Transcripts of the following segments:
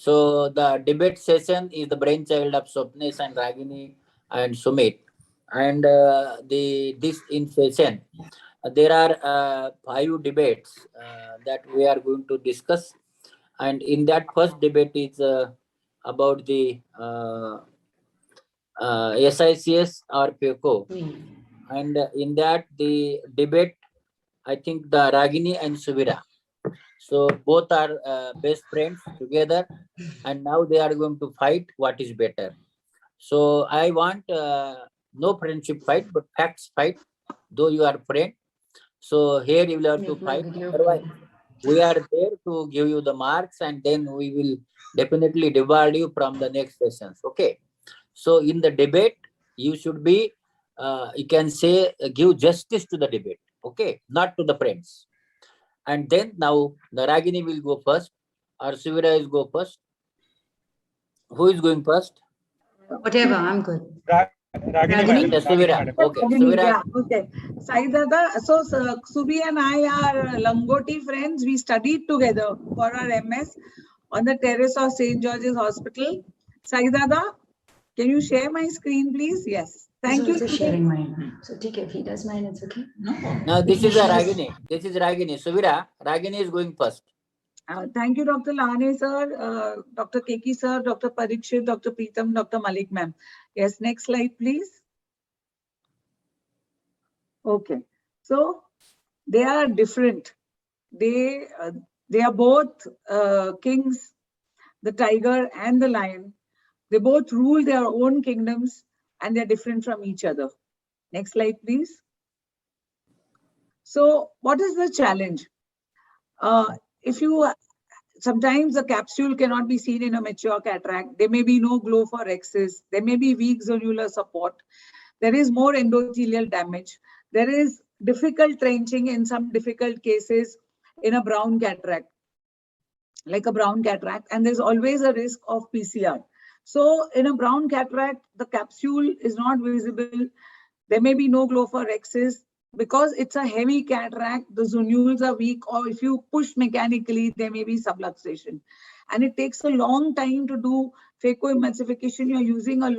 So the debate session is the brainchild of Swapnesh and Ragini and Sumit. And this in session, there are 5 debates that we are going to discuss. And in that first debate is about the SICS or PECO. And in that the debate, I think the Ragini and Suvira. So both are best friends together, and now they are going to fight what is better. So I want no friendship fight, but facts fight. Though you are friend, so here you will have to fight. Otherwise, we are there to give you the marks, and then we will definitely reward you from the next sessions. Okay. So in the debate, you should be, you can say, give justice to the debate. Okay, not to the friends. And then now the Ragini will go first, or Suvira will go first. Who is going first? Whatever, I'm good. Ragini, Okay, Suvira. Okay, Suvira. Yeah, okay. Sai Dada, so Subi and I are Langoti friends. We studied together for our MS on the terrace of St. George's Hospital. Sai Dada, can you share my screen, please? Yes. Thank you. Also sharing mine. So take it. If he does mine, it's okay. No. Now this is a Ragini. This is Ragini. Suvira, Ragini is going first. Thank you, Dr. Lahane sir, Dr. Keki sir, Dr. Parikshit, Dr. Preetham, Dr. Malik ma'am. Yes, next slide, please. Okay, so they are different. They are both kings, the tiger and the lion. They both rule their own kingdoms and they're different from each other. Next slide, please. So what is the challenge? Sometimes the capsule cannot be seen in a mature cataract. There may be no glow for Rx's. There may be weak zonular support. There is more endothelial damage. There is difficult trenching in some difficult cases in a brown cataract, like a brown cataract, and there's always a risk of PCR. So in a brown cataract, the capsule is not visible. There may be no glow for Rx's. Because it's a heavy cataract, the zonules are weak, or if you push mechanically, there may be subluxation. And it takes a long time to do phacoemulsification. You're using a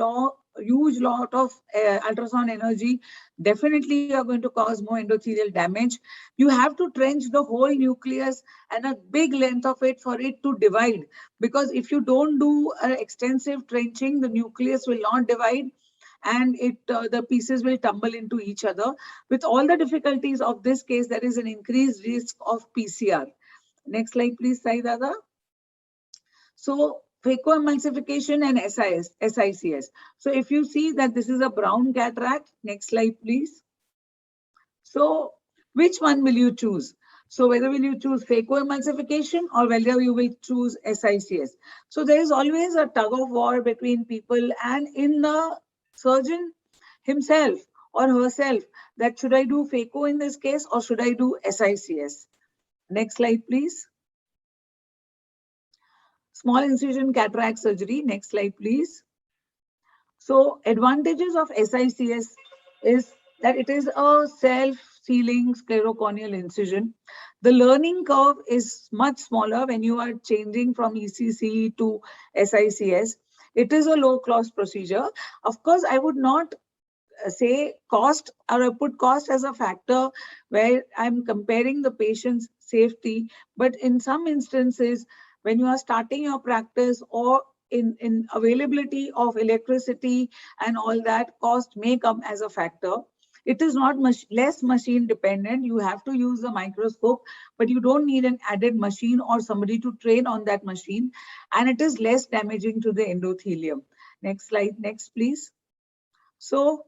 huge lot of ultrasound energy. Definitely, you're going to cause more endothelial damage. You have to trench the whole nucleus and a big length of it for it to divide. Because if you don't do extensive trenching, the nucleus will not divide. And the pieces will tumble into each other. With all the difficulties of this case, there is an increased risk of PCR. Next slide, please, Sai Dada. So, phacoemulsification and SICS. So, if you see that this is a brown cataract, next slide, please. So, which one will you choose? So, whether will you choose phacoemulsification or whether you will choose SICS? So, there is always a tug of war between people and in the surgeon himself or herself, that should I do phaco in this case or should I do SICS? Next slide, please. Small incision cataract surgery. Next slide, please. So advantages of SICS is that it is a self-sealing sclerocorneal incision. The learning curve is much smaller when you are changing from ECC to SICS. It is a low-cost procedure. Of course, I would not say cost or I put cost as a factor where I'm comparing the patient's safety. But in some instances, when you are starting your practice or in availability of electricity and all that, cost may come as a factor. It is not less machine dependent. You have to use the microscope, but you don't need an added machine or somebody to train on that machine. And it is less damaging to the endothelium. Next slide, next please. So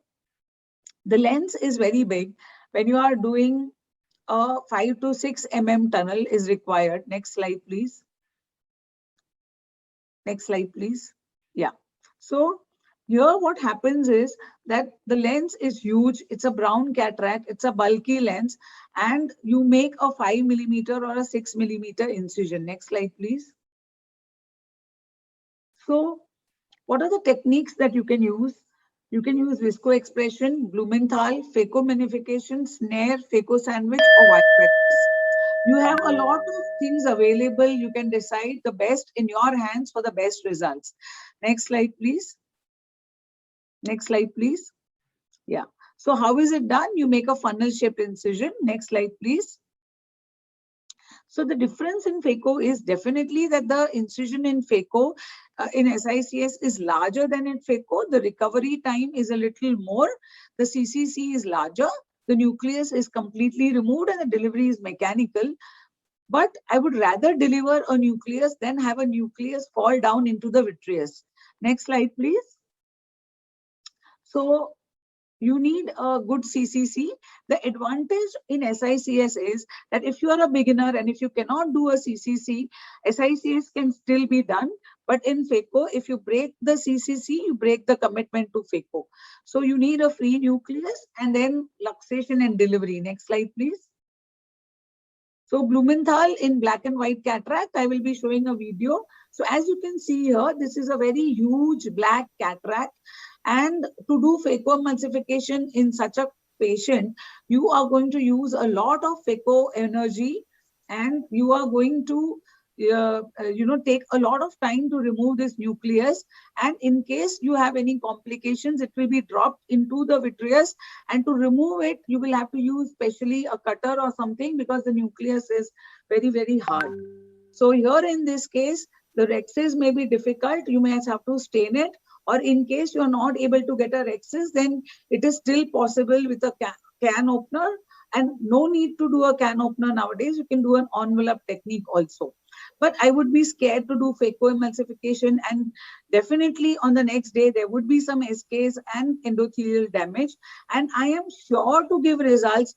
the lens is very big. When you are doing a 5 to 6 mm tunnel is required. Next slide, please. Next slide, please. Yeah. So here what happens is that the lens is huge. It's a brown cataract. It's a bulky lens. And you make a 5 mm or a 6 mm incision. Next slide, please. So what are the techniques that you can use? You can use visco expression, Blumenthal, phaco magnification, snare, phaco sandwich, or white practice. You have a lot of things available. You can decide the best in your hands for the best results. Next slide, please. Next slide, please. Yeah. So how is it done? You make a funnel shaped incision. Next slide, please. So the difference in phaco is definitely that the incision in phaco in SICS is larger than in phaco. The recovery time is a little more. The CCC is larger. The nucleus is completely removed and the delivery is mechanical. But I would rather deliver a nucleus than have a nucleus fall down into the vitreous. Next slide, please. So you need a good CCC. The advantage in SICS is that if you are a beginner and if you cannot do a CCC, SICS can still be done. But in phaco, if you break the CCC, you break the commitment to phaco. So you need a free nucleus and then luxation and delivery. Next slide, please. So Blumenthal in black and white cataract, I will be showing a video. So as you can see here, this is a very huge black cataract. And to do phacoemulsification in such a patient, you are going to use a lot of phaco energy and you are going to take a lot of time to remove this nucleus. And in case you have any complications, it will be dropped into the vitreous. And to remove it, you will have to use specially a cutter or something because the nucleus is very, very hard. So here in this case, the rhexis may be difficult. You may have to stain it. Or in case you are not able to get a rhexis, then it is still possible with a can opener. And no need to do a can opener nowadays. You can do an envelope technique also. But I would be scared to do phacoemulsification, and definitely on the next day there would be some SKs and endothelial damage. And I am sure to give results.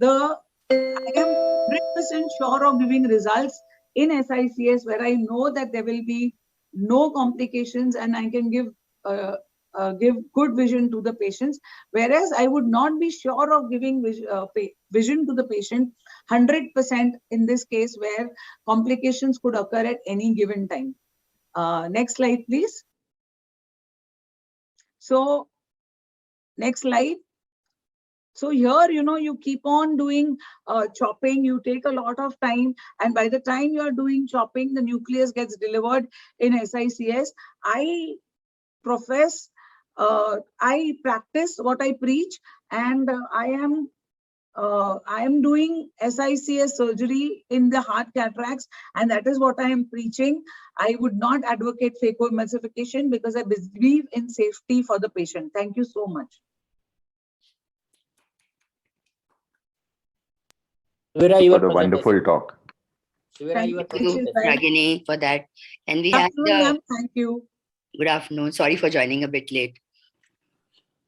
I am 100% sure of giving results in SICS where I know that there will be no complications and I can give good vision to the patients, whereas I would not be sure of giving vision to the patient 100% in this case where complications could occur at any given time. Next slide, please. So next slide. So here, you keep on doing chopping, you take a lot of time, and by the time you are doing chopping, the nucleus gets delivered in SICS. I practice what I preach, and I am doing SICS surgery in the hard cataracts, and that is what I am preaching. I would not advocate phacoemulsification because I believe in safety for the patient. Thank you so much. Suvira, your For the wonderful presentation. talk. Suvira, Thank your you, presentation. Presentation. Ragini, for that. And we have Afternoon, ma'am. Thank you. good afternoon. Sorry for joining a bit late.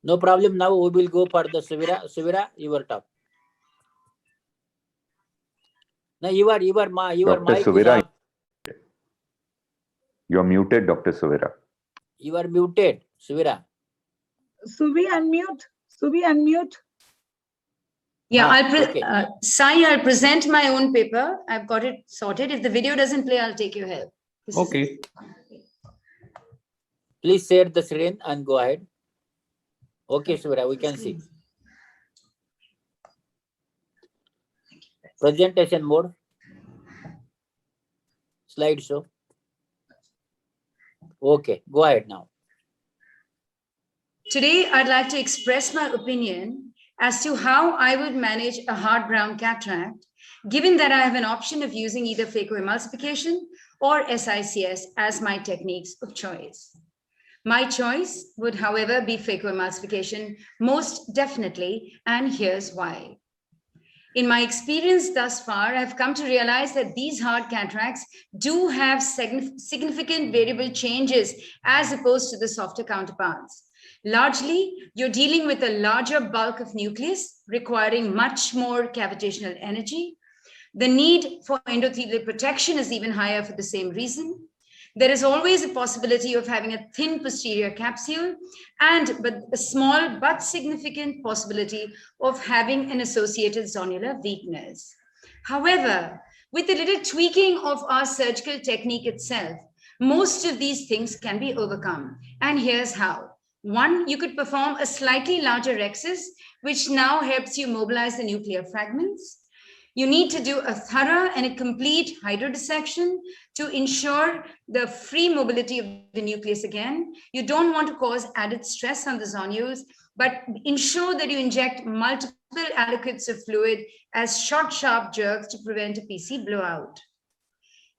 No problem. Now we will go for the Suvira. Suvira, your talk. No, your Dr. mic is Suvira, off. you're muted, Dr. Suvira. You are muted, Suvira. Suvi, unmute. Suvi, unmute. Yeah, Okay. Sai, I'll present my own paper. I've got it sorted. If the video doesn't play, I'll take your help. Okay. Please share the screen and go ahead. Okay, Suvira, we can see. Presentation mode. Slideshow. Okay, go ahead now. Today, I'd like to express my opinion as to how I would manage a hard brown cataract, given that I have an option of using either phacoemulsification or SICS as my techniques of choice. My choice would, however, be phacoemulsification most definitely, and here's why. In my experience thus far, I've come to realize that these hard cataracts do have significant variable changes as opposed to the softer counterparts. Largely, you're dealing with a larger bulk of nucleus requiring much more cavitational energy. The need for endothelial protection is even higher for the same reason. There is always a possibility of having a thin posterior capsule but a small but significant possibility of having an associated zonular weakness. However, with a little tweaking of our surgical technique itself, most of these things can be overcome. And here's how. One, you could perform a slightly larger rhexis, which now helps you mobilize the nuclear fragments. You need to do a thorough and a complete hydrodissection to ensure the free mobility of the nucleus again. You don't want to cause added stress on the zonules, but ensure that you inject multiple aliquots of fluid as short, sharp jerks to prevent a PC blowout.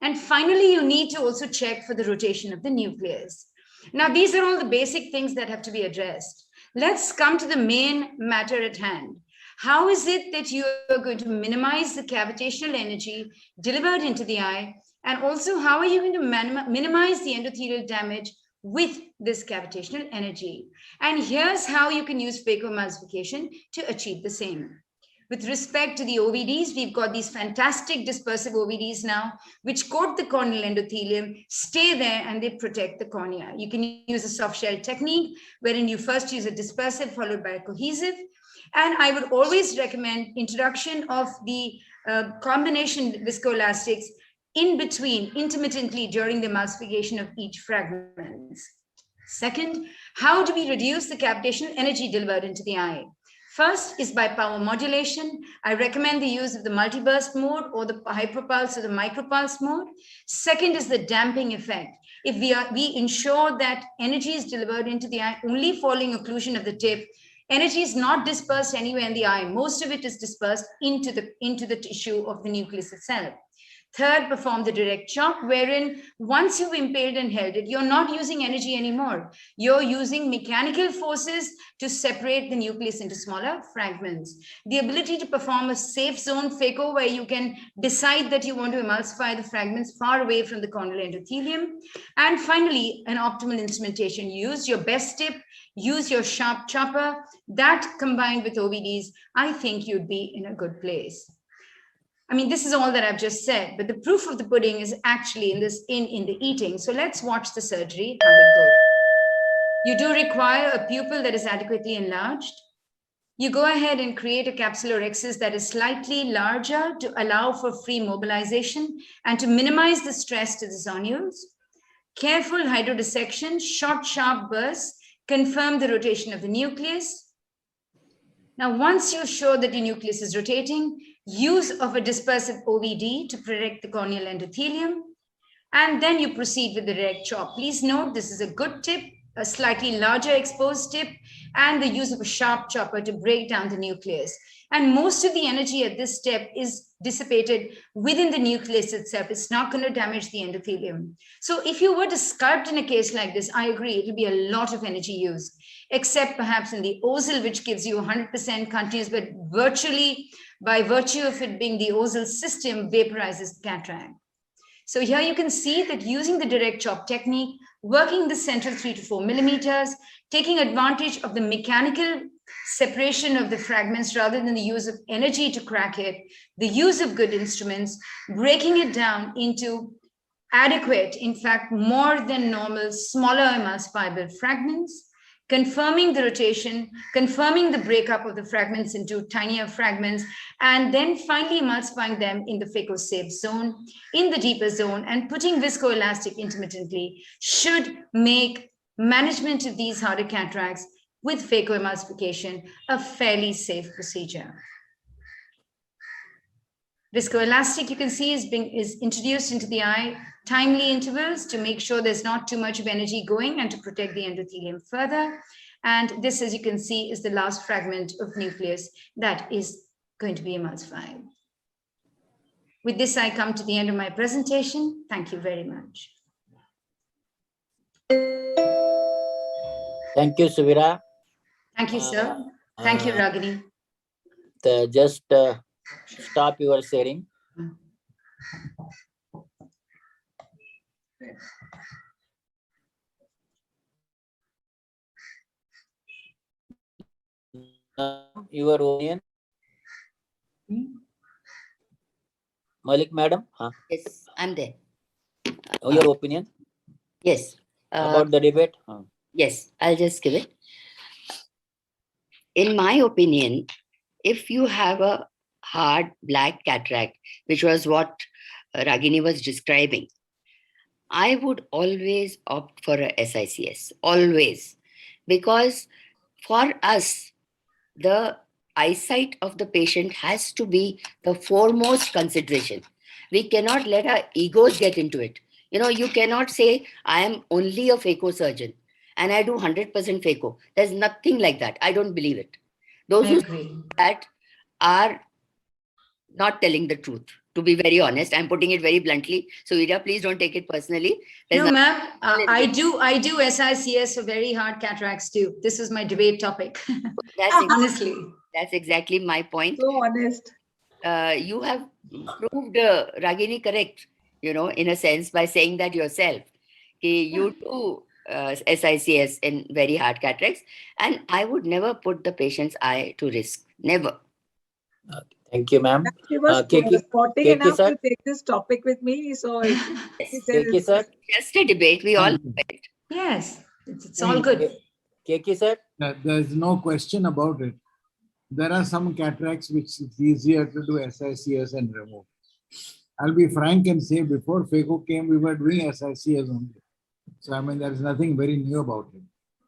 And finally, you need to also check for the rotation of the nucleus. Now, these are all the basic things that have to be addressed. Let's come to the main matter at hand. How is it that you are going to minimize the cavitational energy delivered into the eye? And also, how are you going to minimize the endothelial damage with this cavitational energy? And here's how you can use phacoemulsification to achieve the same. With respect to the OVDs, we've got these fantastic dispersive OVDs now, which coat the corneal endothelium, stay there, and they protect the cornea. You can use a soft shell technique, wherein you first use a dispersive followed by a cohesive. And I would always recommend introduction of the combination viscoelastics in between, intermittently during the emulsification of each fragment. Second, how do we reduce the cavitational energy delivered into the eye? First is by power modulation. I recommend the use of the multiburst mode or the hyperpulse or the micropulse mode. Second is the damping effect. If we ensure that energy is delivered into the eye only following occlusion of the tip, energy is not dispersed anywhere in the eye. Most of it is dispersed into the tissue of the nucleus itself. Third, perform the direct chop, wherein once you've impaled and held it, you're not using energy anymore. You're using mechanical forces to separate the nucleus into smaller fragments. The ability to perform a safe zone phaco, where you can decide that you want to emulsify the fragments far away from the corneal endothelium. And finally, an optimal instrumentation. Use your best tip, use your sharp chopper. That combined with OVDs, I think you'd be in a good place. I mean, this is all that I've just said, but the proof of the pudding is actually in the eating. So let's watch the surgery, how it goes. You do require a pupil that is adequately enlarged. You go ahead and create a capsulorhexis that is slightly larger to allow for free mobilization and to minimize the stress to the zonules. Careful hydrodissection, short, sharp bursts, confirm the rotation of the nucleus. Now, once you're sure that the nucleus is rotating, use of a dispersive OVD to protect the corneal endothelium, and then you proceed with the direct chop. Please note, this is a good tip, a slightly larger exposed tip, and the use of a sharp chopper to break down the nucleus. And most of the energy at this step is dissipated within the nucleus itself. It's not going to damage the endothelium. So if you were to sculpt in a case like this, I agree, it will be a lot of energy used, except perhaps in the OZL, which gives you 100% continuous, but virtually, by virtue of it being the OZL system, vaporizes the cataract. So here you can see that using the direct chop technique, working the central 3 to 4 millimeters, taking advantage of the mechanical separation of the fragments rather than the use of energy to crack it, the use of good instruments, breaking it down into adequate, in fact, more than normal, smaller emulsifiable fragments, confirming the rotation, confirming the breakup of the fragments into tinier fragments, and then finally emulsifying them in the phaco-safe zone, in the deeper zone, and putting viscoelastic intermittently should make management of these harder cataracts with phacoemulsification a fairly safe procedure. Viscoelastic, you can see, is introduced into the eye, timely intervals to make sure there's not too much of energy going and to protect the endothelium further. And this, as you can see, is the last fragment of nucleus that is going to be emulsified. With this, I come to the end of my presentation. Thank you very much. Thank you, Suvira. Thank you, sir. Thank you, Ragini. Just stop your sharing. Your opinion, Malik madam. Yes, I'm there. Your opinion Yes. about the debate. Yes, I'll just give it. In my opinion, if you have a hard black cataract, which was what Ragini was describing, I would always opt for a SICS, always. Because for us, the eyesight of the patient has to be the foremost consideration. We cannot let our egos get into it. You cannot say, I am only a phaco surgeon and I do 100% phaco. There's nothing like that. I don't believe it. Those I who agree. say that are not telling the truth. To be very honest, I'm putting it very bluntly. So, Ida, please don't take it personally. There's No, nothing- ma'am, I do SICS for very hard cataracts too. This is my debate topic. Honestly. That's exactly my point. So honest. You have proved Ragini correct, in a sense, by saying that yourself. You do SICS in very hard cataracts, and I would never put the patient's eye to risk. Never. Thank you, ma'am. She was Keki- sporting Keki enough sir? to take this topic with me. So Yes. Keki sir? Just a debate. We all do it. Yes, it's all good. Keki sir? There's no question about it. There are some cataracts which it's easier to do SICS and remove. I'll be frank and say before phaco came, we were doing SICS only. So, I mean, there's nothing very new about it.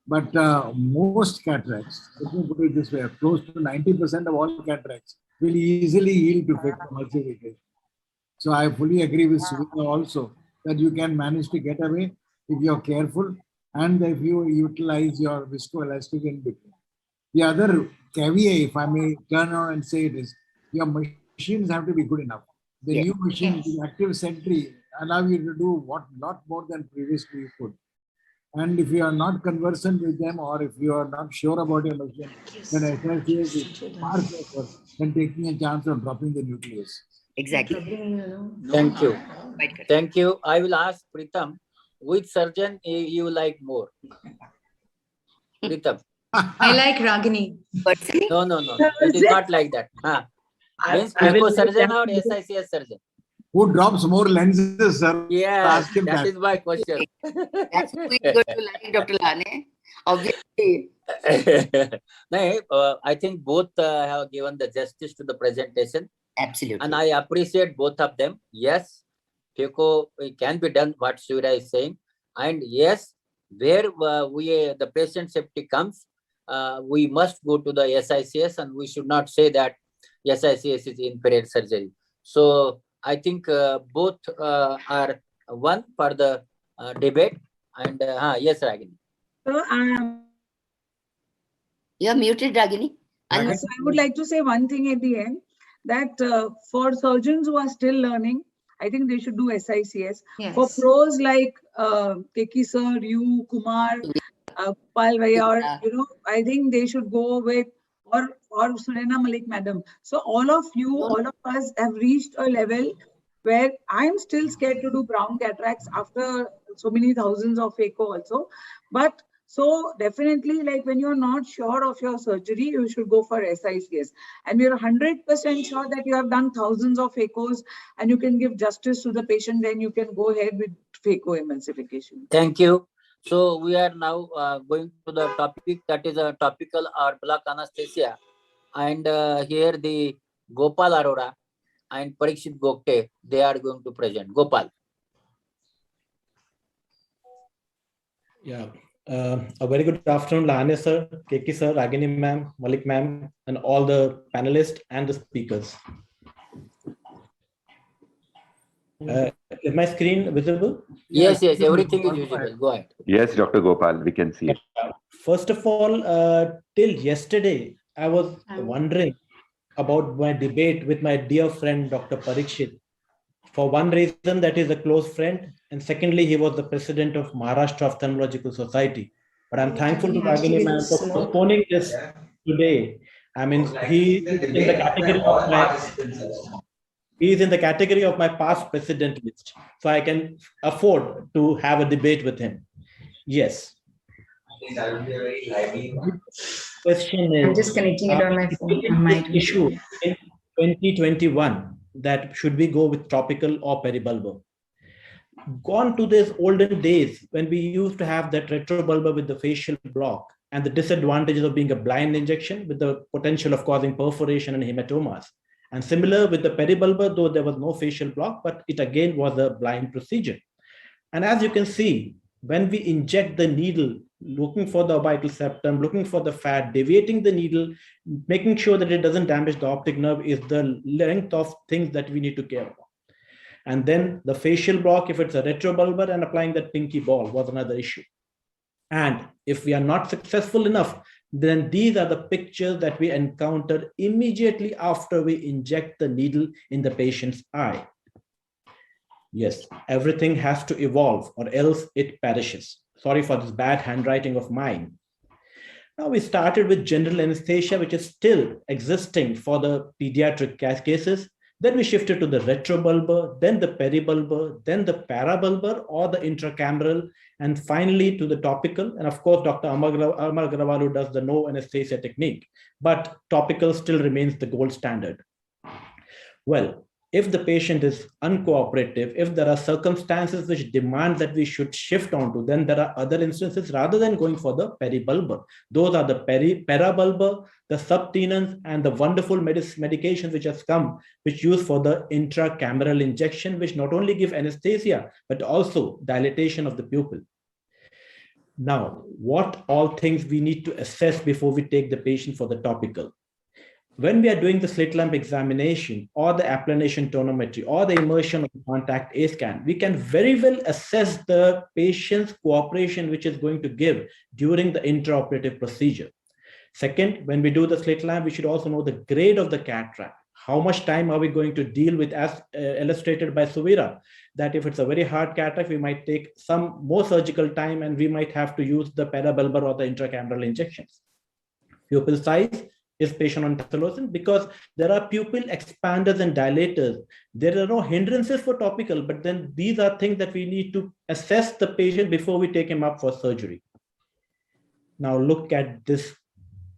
But most cataracts, let me put it this way, close to 90% of all cataracts will easily yield to phacoemulsification. So I fully agree with Suvita also that you can manage to get away if you're careful and if you utilize your viscoelastic in between. The other caveat, if I may turn around and say it, is your machines have to be good enough. The Yes. new machine, Yes. the active sentry, allow you to do what lot more than previously you could. And if you are not conversant with them or if you are not sure about your machine, then SICS is far safer than taking a chance of dropping the nucleus. Exactly. Thank you. Quite correct. Thank you. I will ask Pritam, which surgeon you like more? Pritam. I like Ragini. Personally, No. It is not like that. Means I will phaco let surgeon them or do. SICS surgeon? Who drops more lenses, sir? Yes, Ask him that that. is my question. that's who is going to like Dr. Lane. Obviously. No, I think both have given the justice to the presentation, Absolutely. and I appreciate both of them. Yes, phaco can be done, what Surya is saying, and yes, where the patient safety comes, we must go to the SICS, and we should not say that SICS is inferior surgery. So I think both are one for the debate. And yes, Ragini. So, You're muted, Ragini. Ragini. And so I would like to say one thing at the end, that for surgeons who are still learning, I think they should do SICS. For Yes. pros like Keki sir, you, Kumar, Pal Bhaiya, or Yeah. I think they should go with or Surena Malik madam. So all of you, all of us have reached a level where I'm still scared to do brown cataracts after so many thousands of phaco also. But so definitely, like when you're not sure of your surgery, you should go for SICS. And we're 100% sure that you have done thousands of phacos and you can give justice to the patient, then you can go ahead with phaco emulsification. Thank you. So we are now going to the topic that is a topical or block anesthesia. And here the Gopal Arora and Parikshit Gokte, they are going to present. Gopal. Yeah. A very good afternoon, Lane sir, Keki sir, Ragini ma'am, Malik ma'am, and all the panelists and the speakers. Is my screen visible? Yes, everything is visible. Go ahead. Yes, Dr. Gopal, we can see it. First of all, till yesterday, I was wondering about my debate with my dear friend, Dr. Parikshit. For one reason, that is a close friend. And secondly, he was the president of Maharashtra Ophthalmological Society. But I'm thankful to Ragini ma'am for postponing this today. I mean, he is in the category of my past president list. So I can afford to have a debate with him. Yes. Question is, I'm just connecting it on my phone. On my issue in 2021 that should we go with topical or peribulbar? Gone to these olden days when we used to have that retrobulbar with the facial block and the disadvantages of being a blind injection with the potential of causing perforation and hematomas. And similar with the peribulbar, though there was no facial block, but it again was a blind procedure. And as you can see, when we inject the needle looking for the orbital septum, looking for the fat, deviating the needle, making sure that it doesn't damage the optic nerve is the length of things that we need to care about. And then the facial block, if it's a retrobulbar, and applying that pinky ball was another issue. And if we are not successful enough, then these are the pictures that we encounter immediately after we inject the needle in the patient's eye. Yes, everything has to evolve or else it perishes. Sorry for this bad handwriting of mine. Now we started with general anesthesia, which is still existing for the pediatric cases. Then we shifted to the retrobulbar, then the peribulbar, then the parabulbar or the intracameral, and finally to the topical. And of course, Dr. Amar Agrawal does the no anesthesia technique, but topical still remains the gold standard. Well, if the patient is uncooperative, if there are circumstances which demand that we should shift onto, then there are other instances rather than going for the peribulbar. Those are the parabulbar, the subtenons, and the wonderful medications which has come, which use for the intracameral injection, which not only give anesthesia, but also dilatation of the pupil. Now, what all things we need to assess before we take the patient for the topical? When we are doing the slit lamp examination or the applanation tonometry or the immersion of the contact A scan, we can very well assess the patient's cooperation, which is going to give during the intraoperative procedure. Second, when we do the slit lamp, we should also know the grade of the cataract. How much time are we going to deal with, as illustrated by Suvira, that if it's a very hard cataract, we might take some more surgical time and we might have to use the parabulbar or the intracameral injections. Pupil size, is patient on tacrolimus, because there are pupil expanders and dilators. There are no hindrances for topical, but then these are things that we need to assess the patient before we take him up for surgery. Now look at this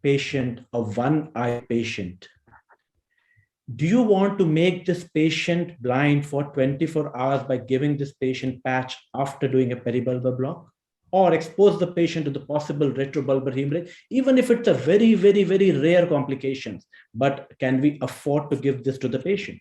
patient, a one-eye patient. Do you want to make this patient blind for 24 hours by giving this patient patch after doing a peribulbar block? Or expose the patient to the possible retrobulbar hemorrhage, even if it's a very, very, very rare complications, but can we afford to give this to the patient?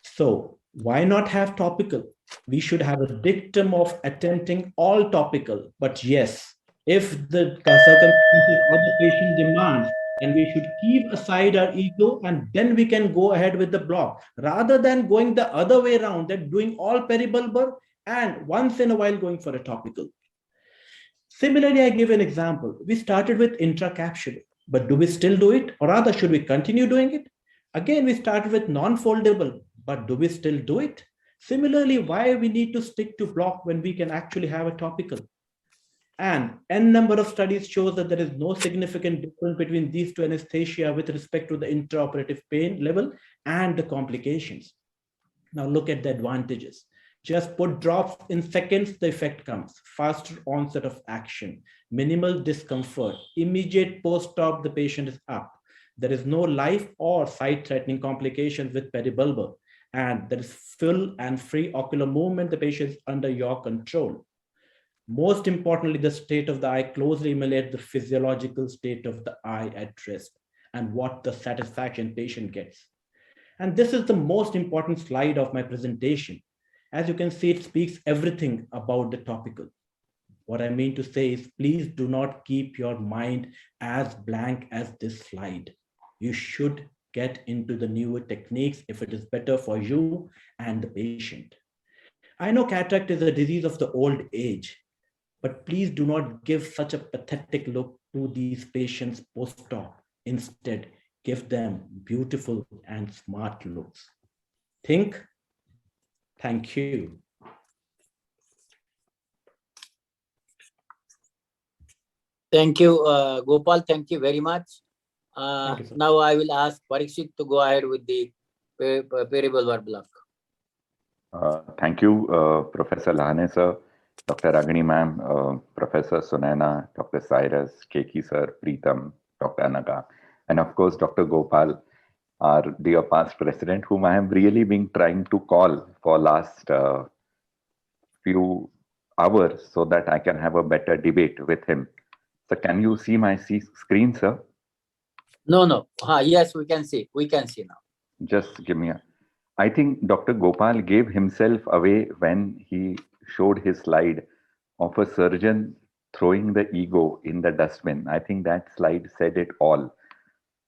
So why not have topical? We should have a dictum of attempting all topical, but yes, if the circumstances of the patient demands, and we should keep aside our ego and then we can go ahead with the block, rather than going the other way around and doing all peribulbar and once in a while going for a topical. Similarly, I give an example. We started with intracapsular, but do we still do it? Or rather, should we continue doing it? Again, we started with non-foldable, but do we still do it? Similarly, why we need to stick to block when we can actually have a topical? And n number of studies shows that there is no significant difference between these two anesthesia with respect to the intraoperative pain level and the complications. Now look at the advantages. Just put drops in seconds, the effect comes. Faster onset of action, minimal discomfort, immediate post-op, the patient is up. There is no life or sight-threatening complications with peribulbar, and there is full and free ocular movement, the patient is under your control. Most importantly, the state of the eye closely emulates the physiological state of the eye at rest and what the satisfaction patient gets. And this is the most important slide of my presentation. As you can see, it speaks everything about the topical. What I mean to say is, please do not keep your mind as blank as this slide. You should get into the newer techniques if it is better for you and the patient. I know cataract is a disease of the old age, but please do not give such a pathetic look to these patients post-op. Instead, give them beautiful and smart looks. Think. Thank you. Thank you, Gopal. Thank you very much. Thank you, sir. Now I will ask Parikshit to go ahead with the peribulbar block. Thank you, Professor Lahane sir, Dr. Ragini ma'am, Professor Sunaina, Dr. Cyrus, Keki sir, Preetam, Dr. Anaga, and of course, Dr. Gopal, our dear past president, whom I have really been trying to call for last few hours so that I can have a better debate with him. So can you see my screen, sir? No. Yes, we can see. We can see now. Just give me a... I think Dr. Gopal gave himself away when he showed his slide of a surgeon throwing the ego in the dustbin. I think that slide said it all.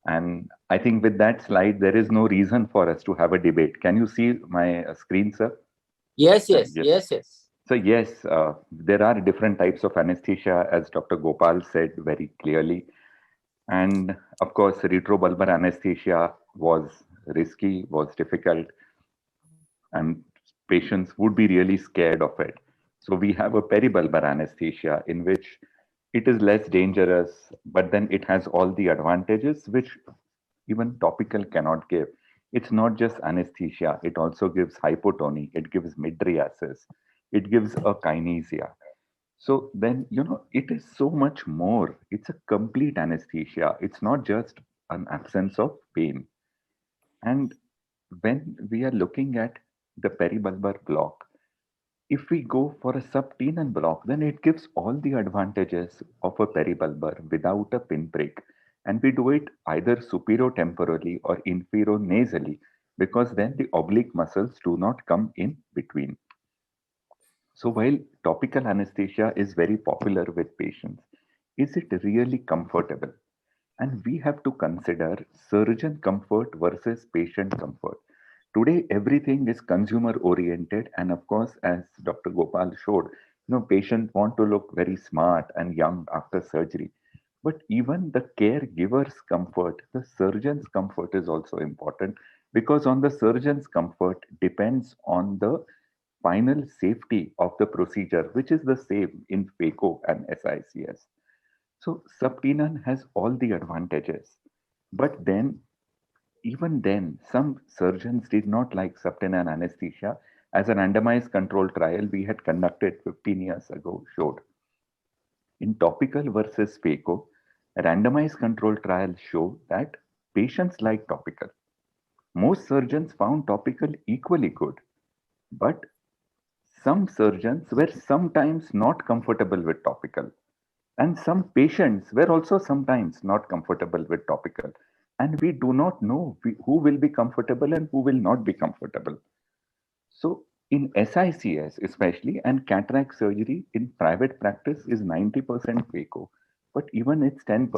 And I think with that slide, there is no reason for us to have a debate. Can you see my screen, sir? Yes, yes, Yes. yes, yes. So yes, there are different types of anesthesia, as Dr. Gopal said very clearly. And of course, retrobulbar anesthesia was risky, was difficult, and patients would be really scared of it. So we have a peribulbar anesthesia in which it is less dangerous, but then it has all the advantages which even topical cannot give. It's not just anesthesia, it also gives hypotony, it gives mydriasis, it gives a kinesia. So then, it is so much more. It's a complete anesthesia. It's not just an absence of pain. And when we are looking at the peribulbar block, if we go for a subtenon block, then it gives all the advantages of a peribulbar without a pinprick. And we do it either superiotemporally or inferonasally, because then the oblique muscles do not come in between. So while topical anesthesia is very popular with patients, is it really comfortable? And we have to consider surgeon comfort versus patient comfort. Today, everything is consumer oriented. And of course, as Dr. Gopal showed, patients want to look very smart and young after surgery. But even the caregiver's comfort, the surgeon's comfort is also important, because on the surgeon's comfort depends on the final safety of the procedure, which is the same in phaco and SICS. So subtenon has all the advantages, but then even then, some surgeons did not like subtenon anesthesia, as a randomized control trial we had conducted 15 years ago showed. In topical versus phaco, randomized control trials show that patients like topical. Most surgeons found topical equally good, but some surgeons were sometimes not comfortable with topical, and some patients were also sometimes not comfortable with topical. And we do not know who will be comfortable and who will not be comfortable. So in SICS especially, and cataract surgery in private practice is 90% phaco, but even it's 10%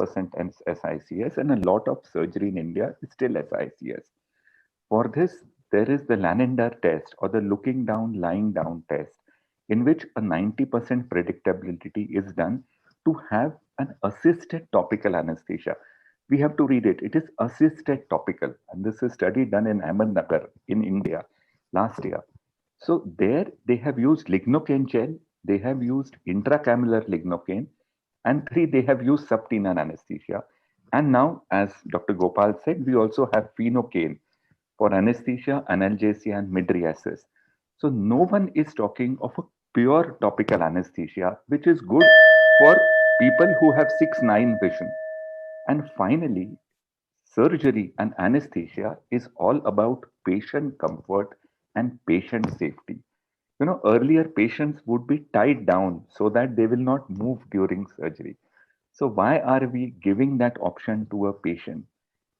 SICS, and a lot of surgery in India is still SICS. For this, there is the Laninder test, or the looking down, lying down test, in which a 90% predictability is done to have an assisted topical anesthesia. We have to read it. It is assisted topical. And this is a study done in Ahmednagar in India last year. So there they have used lignocaine gel, they have used intracameral lignocaine, and 3, they have used subtenon anesthesia. And now, as Dr. Gopal said, we also have phenocaine for anesthesia, analgesia, and mydriasis. So no one is talking of a pure topical anesthesia, which is good for people who have 6/9 vision. And finally, surgery and anesthesia is all about patient comfort and patient safety. Earlier patients would be tied down so that they will not move during surgery. So why are we giving that option to a patient?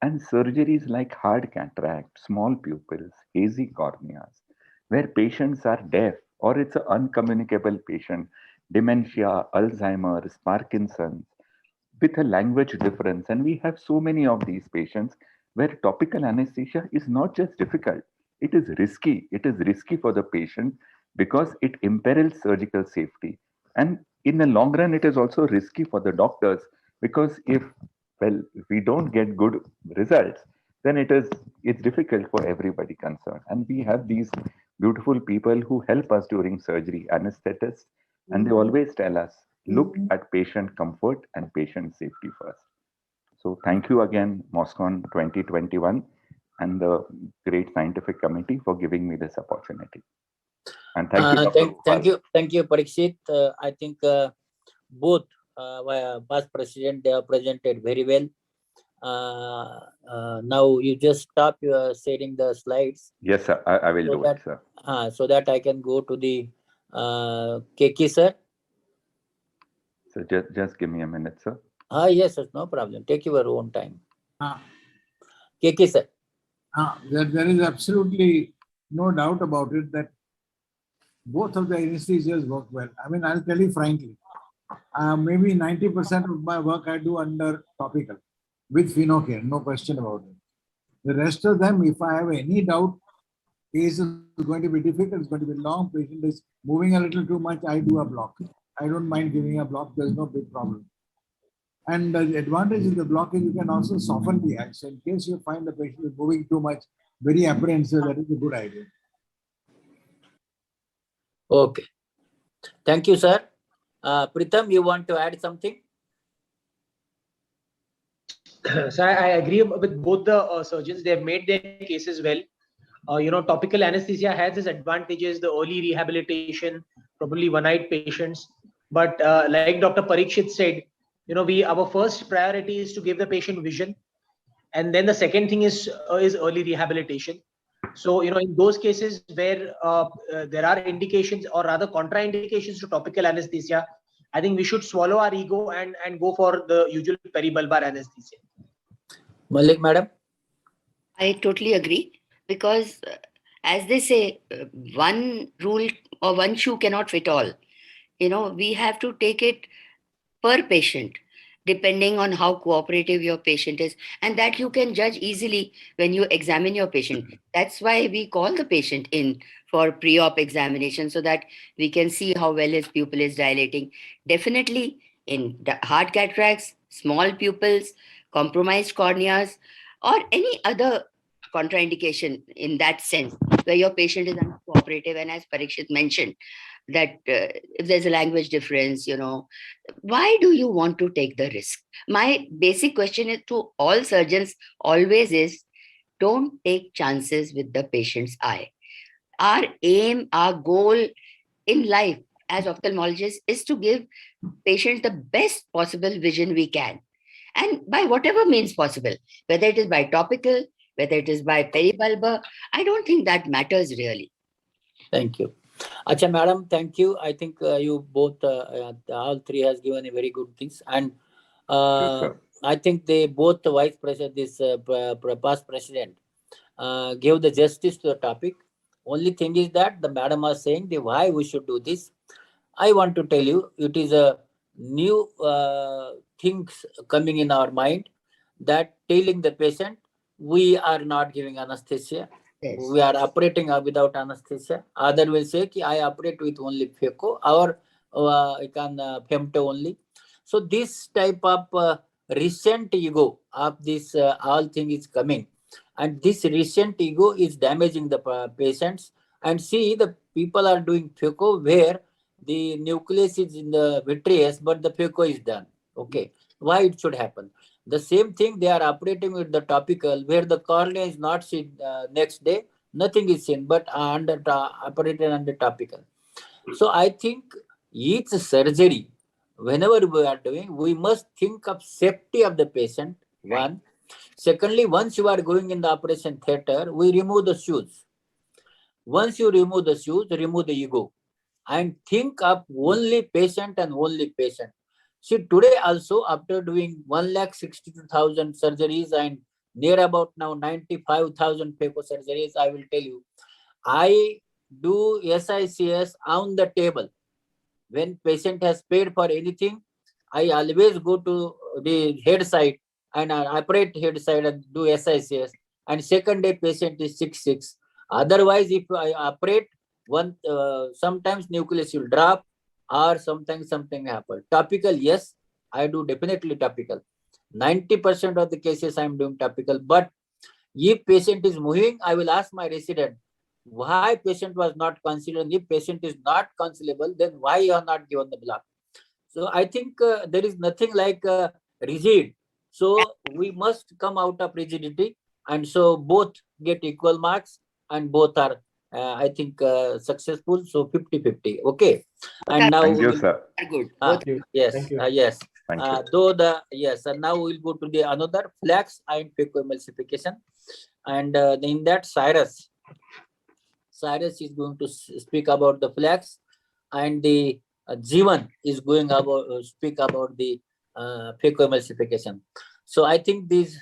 And surgeries like hard cataract, small pupils, hazy corneas, where patients are deaf or it's an uncommunicable patient, dementia, Alzheimer's, Parkinson's, with a language difference. And we have so many of these patients where topical anesthesia is not just difficult, it is risky. It is risky for the patient because it imperils surgical safety. And in the long run, it is also risky for the doctors, because if we don't get good results, then it's difficult for everybody concerned. And we have these beautiful people who help us during surgery, anesthetists, and they always tell us, look at patient comfort and patient safety first. So thank you again, MOSCON 2021 and the great scientific committee for giving me this opportunity. And thank you, Dr. Gopal. Thank you, Parikshit. I think both past president, they have presented very well. Now you just stop your sharing the slides. Yes, sir. I will do it, sir. So that I can go to the Keki, sir. So just give me a minute, sir. Yes, sir, no problem. Take your own time. Ah. Keki, sir. There is absolutely no doubt about it that both of the anesthesias work well. I mean, I'll tell you frankly, maybe 90% of my work I do under topical with Phenocare, no question about it. The rest of them, if I have any doubt, case is going to be difficult, it's going to be long, patient is moving a little too much, I do a block. I don't mind giving a block, there's no big problem. And the advantage in the block is you can also soften the action. In case you find the patient is moving too much, very apprehensive, that is a good idea. Okay. Thank you, sir. Pritam, you want to add something? So I agree with both the surgeons. They have made their cases well. Topical anesthesia has its advantages, the early rehabilitation, probably one-eyed patients. But like Dr. Parikshit said, our first priority is to give the patient vision. And then the second thing is early rehabilitation. So, in those cases where there are indications or rather contraindications to topical anesthesia, I think we should swallow our ego and go for the usual peribulbar anesthesia. Malik, madam? I totally agree because, as they say, one rule or one shoe cannot fit all. We have to take it per patient, depending on how cooperative your patient is, and that you can judge easily when you examine your patient. That's why we call the patient in for pre-op examination so that we can see how well his pupil is dilating. Definitely in hard cataracts, small pupils, compromised corneas, or any other contraindication in that sense where your patient is uncooperative, and as Parikshit mentioned, that if there's a language difference, why do you want to take the risk? My basic question is to all surgeons always is, don't take chances with the patient's eye. Our aim, our goal in life as ophthalmologists is to give patients the best possible vision we can. And by whatever means possible, whether it is by topical, whether it is by peribulbar, I don't think that matters really. Thank you. Acha, madam, thank you. I think you both, all three has given a very good things. And I think they both, the vice president, this past president, gave the justice to the topic. Only thing is that the madam was saying the why we should do this. I want to tell you, it is a new things coming in our mind that telling the patient, we are not giving anesthesia. Yes. We are operating without anesthesia. Other will say, I operate with only phaco or I can femto only. So this type of recent ego of this all thing is coming. And this recent ego is damaging the patients. And see, the people are doing phaco where the nucleus is in the vitreous, but the phaco is done. Okay. Why it should happen? The same thing they are operating with the topical where the cornea is not seen next day, nothing is seen, but operated under topical. So I think each surgery, whenever we are doing, we must think of safety of the patient, one. Secondly, once you are going in the operation theater, we remove the shoes. Once you remove the shoes, remove the ego and think of only patient and only patient. See, today also, after doing 1,62,000 surgeries and near about now 95,000 phaco surgeries, I will tell you, I do SICS on the table. When patient has paid for anything, I always go to the head side and operate head side and do SICS. And second day patient is 6'6". Otherwise, if I operate, sometimes nucleus will drop, or sometimes something happen. Topical, yes, I do definitely topical. 90% of the cases I am doing topical. But if patient is moving, I will ask my resident why patient was not considered. If patient is not concealable, then why you are not given the block? So I think there is nothing like rigid. So we must come out of rigidity, and so both get equal marks, and both are I think successful. So 50-50. Okay. And now thank you, sir. Good. Yes. Thank you. Yes. Thank you. And now we'll go to the another flax and phacoemulsification, and in that Cyrus is going to speak about the flax, and the Jivan is going about speak about the phacoemulsification. So I think these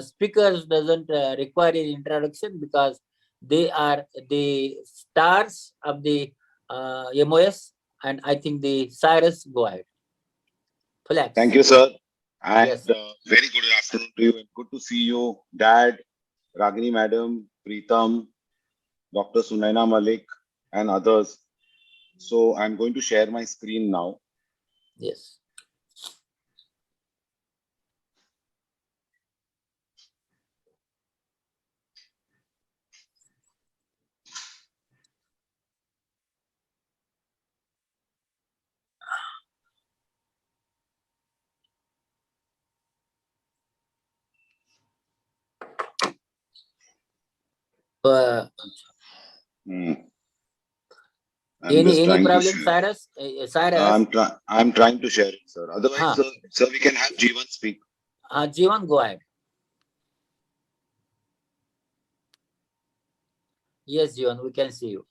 speakers doesn't require any introduction because they are the stars of the MOS, and I think the Cyrus, go ahead. Flex. Thank you, sir. And Yes. very good afternoon to you. And good to see you, Dad, Ragini Madam, Preetam, Dr. Sunaina Malik, and others. So I'm going to share my screen now. Yes. Hmm. I'm just Any trying to problem, share. Cyrus? Cyrus, I'm trying to share it, sir. Otherwise, Huh. sir, we can have Jeevan speak. Jeevan, go ahead. Yes, Jeevan, we can see you.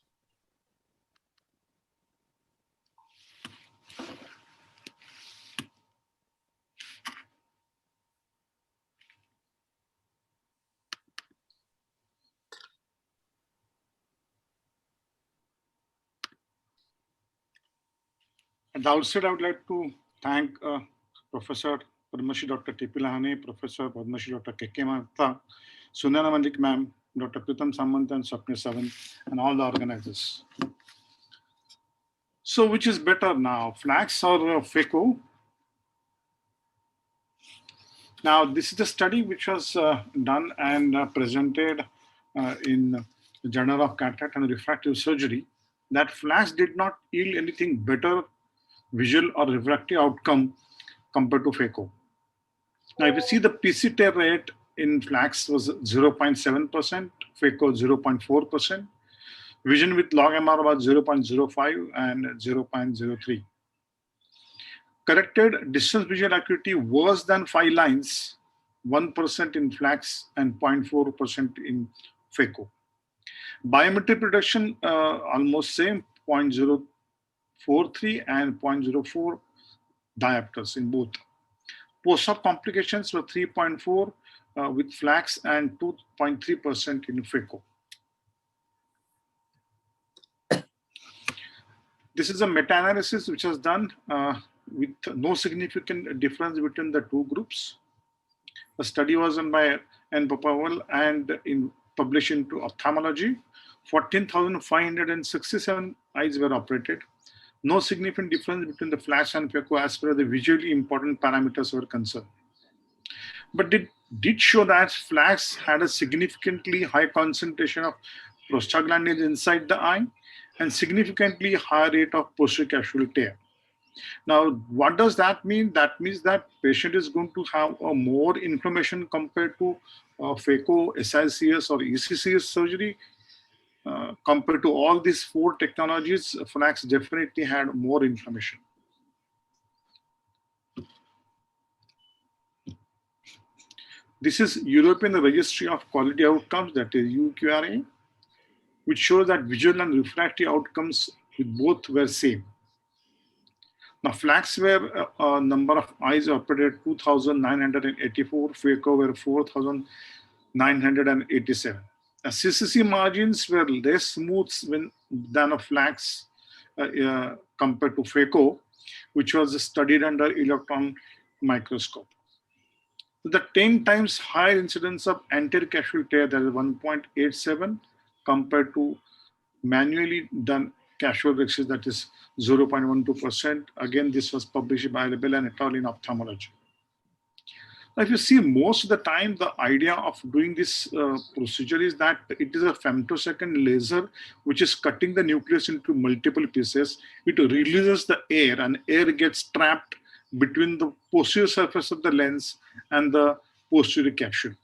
At the outset, I would like to thank Professor Padmashri Dr. T.P. Lahane, Professor Padmashri Dr. K.K. Mehta, Sunana Malik ma'am, Dr. Pritam Samant and Swapnil Savan, and all the organizers. So which is better now, Flax or FACO? Now, this is a study which was done and presented in the Journal of Cataract and Refractive Surgery, that Flax did not yield anything better visual or refractive outcome compared to FACO. Now, if you see the PC tear rate in Flax was 0.7%, FACO 0.4%, vision with log MR was 0.05 and 0.03. Corrected distance visual acuity worse than 5 lines, 1% in Flax and 0.4% in FACO. Biometric reduction almost same, 0.043 and 0.04 diopters in both. Post-op complications were 3.4 with Flax and 2.3% in FACO. This is a meta-analysis which was done with no significant difference between the two groups. The study was done by N. Papaval and published into Ophthalmology. 14,567 eyes were operated. No significant difference between the Flax and FACO as far as the visually important parameters were concerned. But it did show that Flax had a significantly high concentration of prostaglandins inside the eye and significantly higher rate of posterior capsular tear. Now, what does that mean? That means that patient is going to have more inflammation compared to FACO, SICS or ECCS surgery. Compared to all these 4 technologies, Flax definitely had more inflammation. This is European Registry of Quality Outcomes, that is EUQRA, which shows that visual and refractive outcomes with both were same. Now, Flax were a number of eyes operated 2,984, FACO were 4,987. CCC margins were less smooth than a Flax compared to FACO, which was studied under electron microscope. The 10 times higher incidence of anterior capsular tear, that is 1.87, compared to manually done capsular rexis, that is 0.12%. Again, this was published by Lebel and et al. In Ophthalmology. Now, if you see, most of the time, the idea of doing this procedure is that it is a femtosecond laser which is cutting the nucleus into multiple pieces. It releases the air, and air gets trapped between the posterior surface of the lens and the posterior capsule.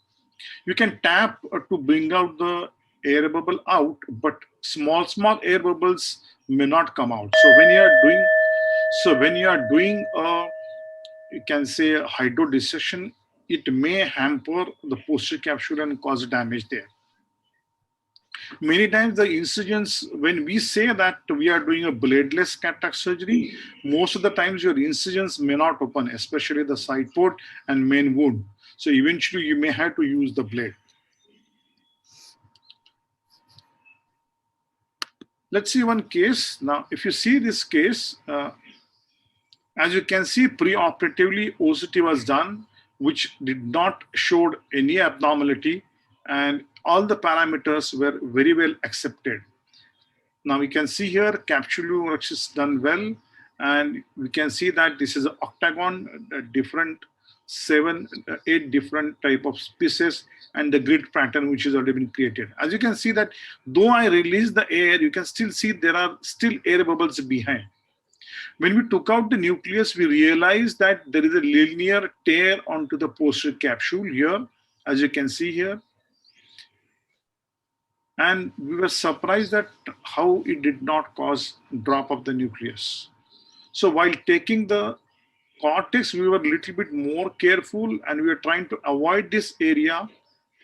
You can tap to bring out the air bubble out, but small air bubbles may not come out. So when you are doing you can say hydrodissection, it may hamper the posterior capsule and cause damage there. Many times the incisions, when we say that we are doing a bladeless cataract surgery, most of the times your incisions may not open, especially the side port and main wound. So eventually you may have to use the blade. Let's see one case. Now, if you see this case, As you can see, preoperatively OCT was done, which did not show any abnormality, and all the parameters were very well accepted. Now we can see here capsule is done well, and we can see that this is an octagon, different 8 different type of species, and the grid pattern which has already been created. As you can see that though I release the air, you can still see there are still air bubbles behind. When we took out the nucleus, we realized that there is a linear tear onto the posterior capsule here, as you can see here. And we were surprised at how it did not cause drop of the nucleus. So while taking the cortex, we were a little bit more careful, and we were trying to avoid this area,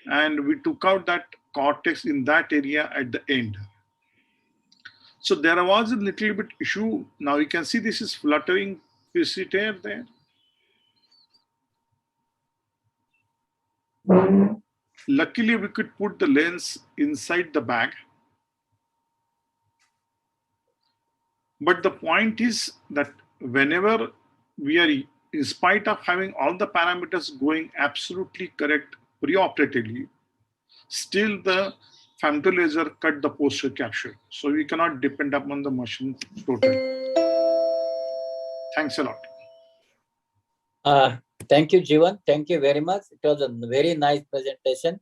and we took out that cortex in that area at the end. So there was a little bit issue. Now you can see this is fluttering tear there. Luckily, we could put the lens inside the bag. But the point is that whenever we are, in spite of having all the parameters going absolutely correct preoperatively, still the femtolaser cut the posterior capsule. So we cannot depend upon the machine totally. Thanks a lot. Thank you, Jivan. Thank you very much. It was a very nice presentation.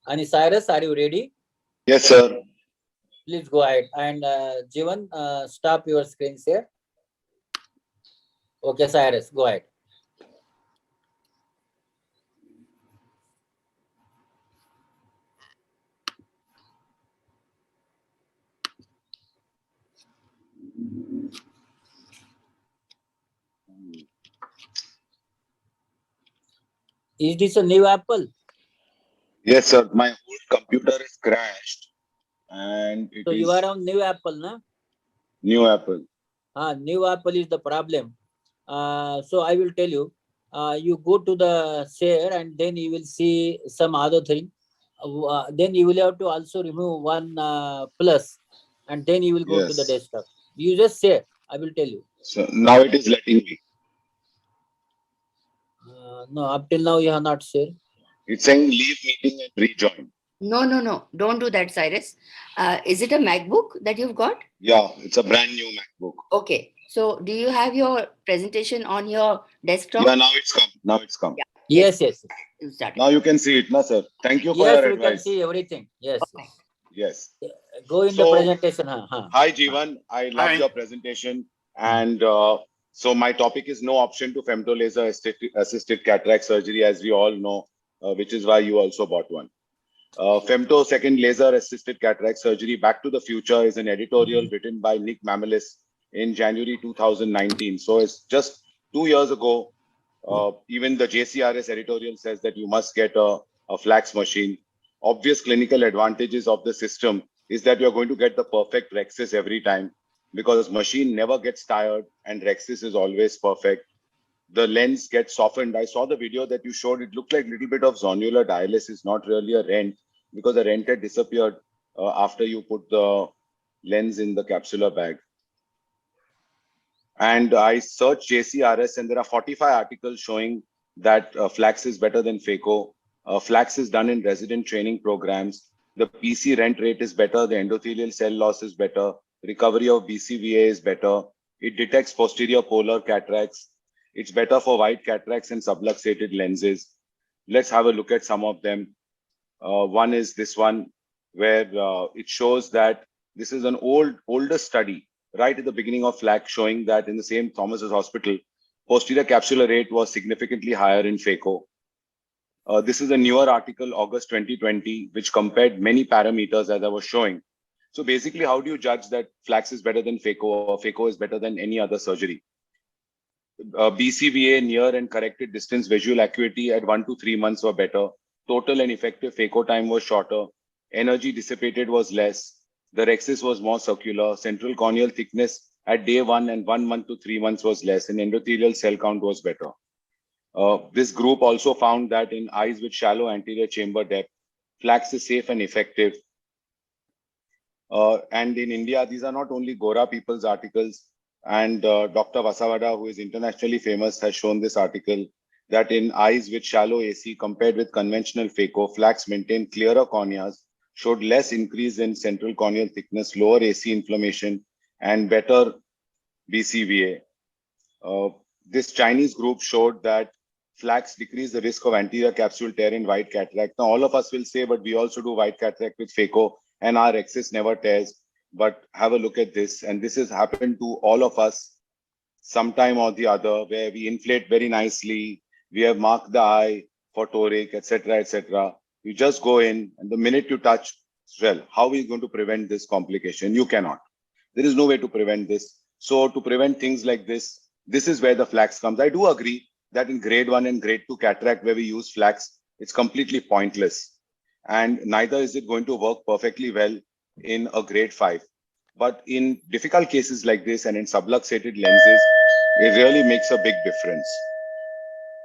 And Cyrus, are you ready? Yes, sir. Please go ahead. And Jivan, stop your screen share. Okay, Cyrus, go ahead. Is this a new Apple? Yes, sir. My old computer is crashed, and it So is you are on new Apple, na? new Apple. New Apple is the problem. So I will tell you, you go to the share and then you will see some other thing. Then you will have to also remove one plus, and then you will go to the Yes. desktop. You just share, I will tell you. So now it is letting me. No, up till now you have not shared. It's saying leave meeting and rejoin. No. Don't do that, Cyrus. Is it a MacBook that you've got? Yeah, it's a brand new MacBook. Okay. So do you have your presentation on your desktop? Yeah, now it's come. Now it's come. Yeah. Yes. You started. Now you can see it, na sir. Thank you for Yes, your we can advice. see everything. Yes. Okay. Yes. Go in the So- presentation. Hi, Jivan. I love Hi. your presentation. And so my topic is no option to femtolaser assisted cataract surgery, as we all know, which is why you also bought one. Femtosecond laser assisted cataract surgery, Back to the Future, is an editorial written by Nick Mamelis in January 2019. So it's just 2 years ago. Even the JCRS editorial says that you must get a flax machine. Obvious clinical advantages of the system is that you're going to get the perfect Rexis every time, because machine never gets tired and Rexis is always perfect. The lens gets softened. I saw the video that you showed. It looked like a little bit of zonular dialysis, not really a rent, because the rent had disappeared after you put the lens in the capsular bag. And I searched JCRS, and there are 45 articles showing that flax is better than phaco. Flax is done in resident training programs. The PC rent rate is better. The endothelial cell loss is better. Recovery of BCVA is better. It detects posterior polar cataracts. It's better for wide cataracts and subluxated lenses. Let's have a look at some of them. One is this one, where it shows that this is an older study right at the beginning of flax, showing that in the same Thomas's Hospital, posterior capsular rate was significantly higher in phaco. This is a newer article, August 2020, which compared many parameters, as I was showing. So basically, how do you judge that flax is better than phaco, or phaco is better than any other surgery? BCVA, near and corrected distance visual acuity at 1 to 3 months were better. Total and effective phaco time was shorter. Energy dissipated was less. The Rexis was more circular. Central corneal thickness at day 1 and 1 month to 3 months was less, and endothelial cell count was better. This group also found that in eyes with shallow anterior chamber depth, flax is safe and effective. And in India, these are not only Gora people's articles. And Dr. Vasavada, who is internationally famous, has shown this article that in eyes with shallow AC compared with conventional phaco, flax maintained clearer corneas, showed less increase in central corneal thickness, lower AC inflammation, and better BCVA. This Chinese group showed that flax decreased the risk of anterior capsule tear in white cataract. Now, all of us will say, but we also do white cataract with phaco and our axis never tears. But have a look at this. And this has happened to all of us sometime or the other, where we inflate very nicely. We have marked the eye for toric, etc., etc. You just go in, and the minute you touch, well, how are we going to prevent this complication? You cannot. There is no way to prevent this. So to prevent things like this, this is where the flax comes. I do agree that in grade 1 and grade 2 cataract, where we use flax, it's completely pointless. And neither is it going to work perfectly well in a grade 5. But in difficult cases like this and in subluxated lenses, it really makes a big difference.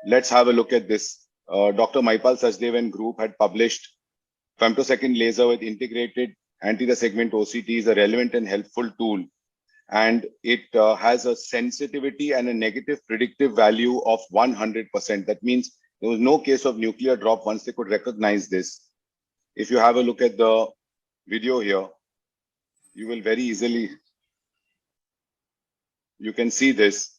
Let's have a look at this. Dr. Maipal Sachdev and group had published femtosecond laser with integrated anterior segment OCT is a relevant and helpful tool. And it has a sensitivity and a negative predictive value of 100%. That means there was no case of nuclear drop once they could recognize this. If you have a look at the video here, you will very easily, you can see this,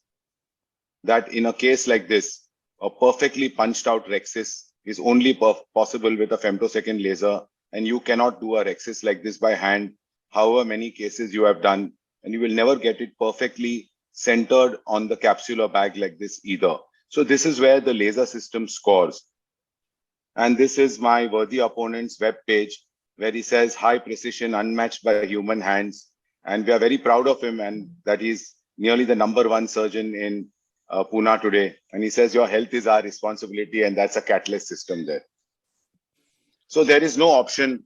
that in a case like this, a perfectly punched out rhexis is only possible with a femtosecond laser, and you cannot do a rhexis like this by hand, however many cases you have done, and you will never get it perfectly centered on the capsular bag like this either. So this is where the laser system scores. And this is my worthy opponent's web page, where he says high precision unmatched by human hands. And we are very proud of him, and that he's nearly the #1 surgeon in Pune today. And he says your health is our responsibility, and that's a catalyst system there. So there is no option.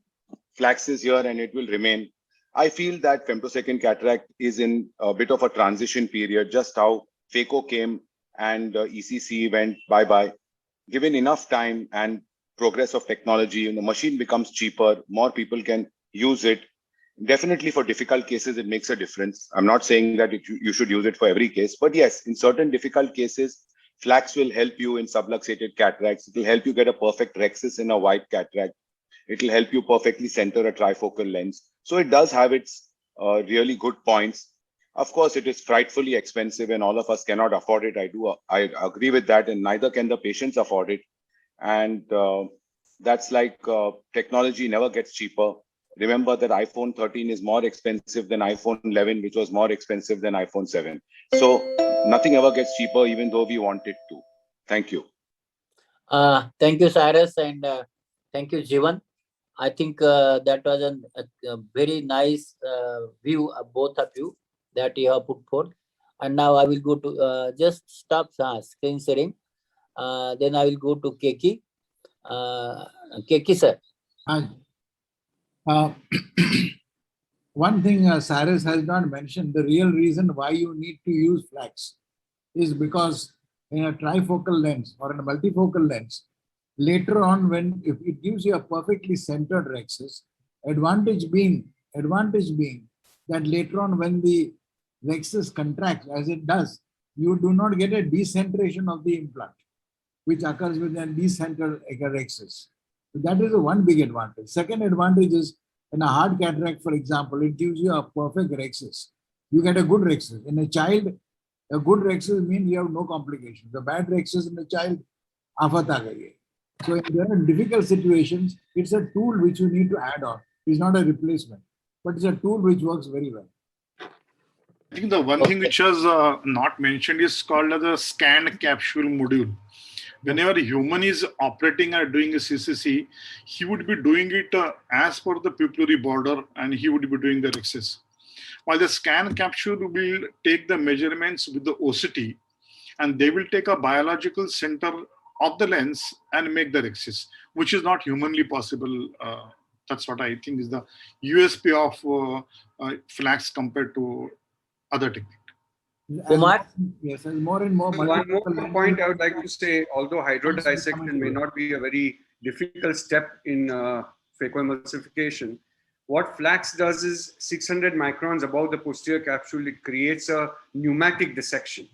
Flax is here and it will remain. I feel that femtosecond cataract is in a bit of a transition period, just how phaco came and ECC went bye-bye. Given enough time and progress of technology, and the machine becomes cheaper, more people can use it. Definitely for difficult cases, it makes a difference. I'm not saying that you should use it for every case, but yes, in certain difficult cases, flax will help you in subluxated cataracts. It will help you get a perfect rhexis in a white cataract. It will help you perfectly center a trifocal lens. So it does have its really good points. Of course, it is frightfully expensive and all of us cannot afford it. I agree with that, and neither can the patients afford it. And that's like technology never gets cheaper. Remember that iPhone 13 is more expensive than iPhone 11, which was more expensive than iPhone 7. So nothing ever gets cheaper, even though we want it to. Thank you. Thank you, Cyrus, and thank you, Jivan. I think that was a very nice view of both of you that you have put forth. And now I will go to just stop screen sharing. Then I will go to Keki. Keki, sir. One thing Cyrus has not mentioned, the real reason why you need to use flax is because in a trifocal lens or in a multifocal lens, later on, if it gives you a perfectly centered rhexis, advantage being that later on when the rhexis contracts, as it does, you do not get a decentration of the implant, which occurs with a decentered rhexis. So that is one big advantage. Second advantage is in a hard cataract, for example, it gives you a perfect rhexis. You get a good rhexis. In a child, a good rhexis means you have no complications. The bad rhexis in a child, aafat aa gayi hai. So in there are difficult situations, it's a tool which you need to add on. It's not a replacement, but it's a tool which works very well. I think the one thing which was not mentioned is called as a scanned capsule module. Whenever a human is operating or doing a CCC, he would be doing it as per the pupillary border, and he would be doing the rhexis. While the scan capsule will take the measurements with the OCT, and they will take a biological center of the lens and make the rhexis, which is not humanly possible. That's what I think is the USP of flax compared to other techniques. Kumar? Yes, and more and more. One more point I would like to say, although hydrodissection may not be a very difficult step in phacoemulsification, what flax does is 600 microns above the posterior capsule, it creates a pneumatic dissection.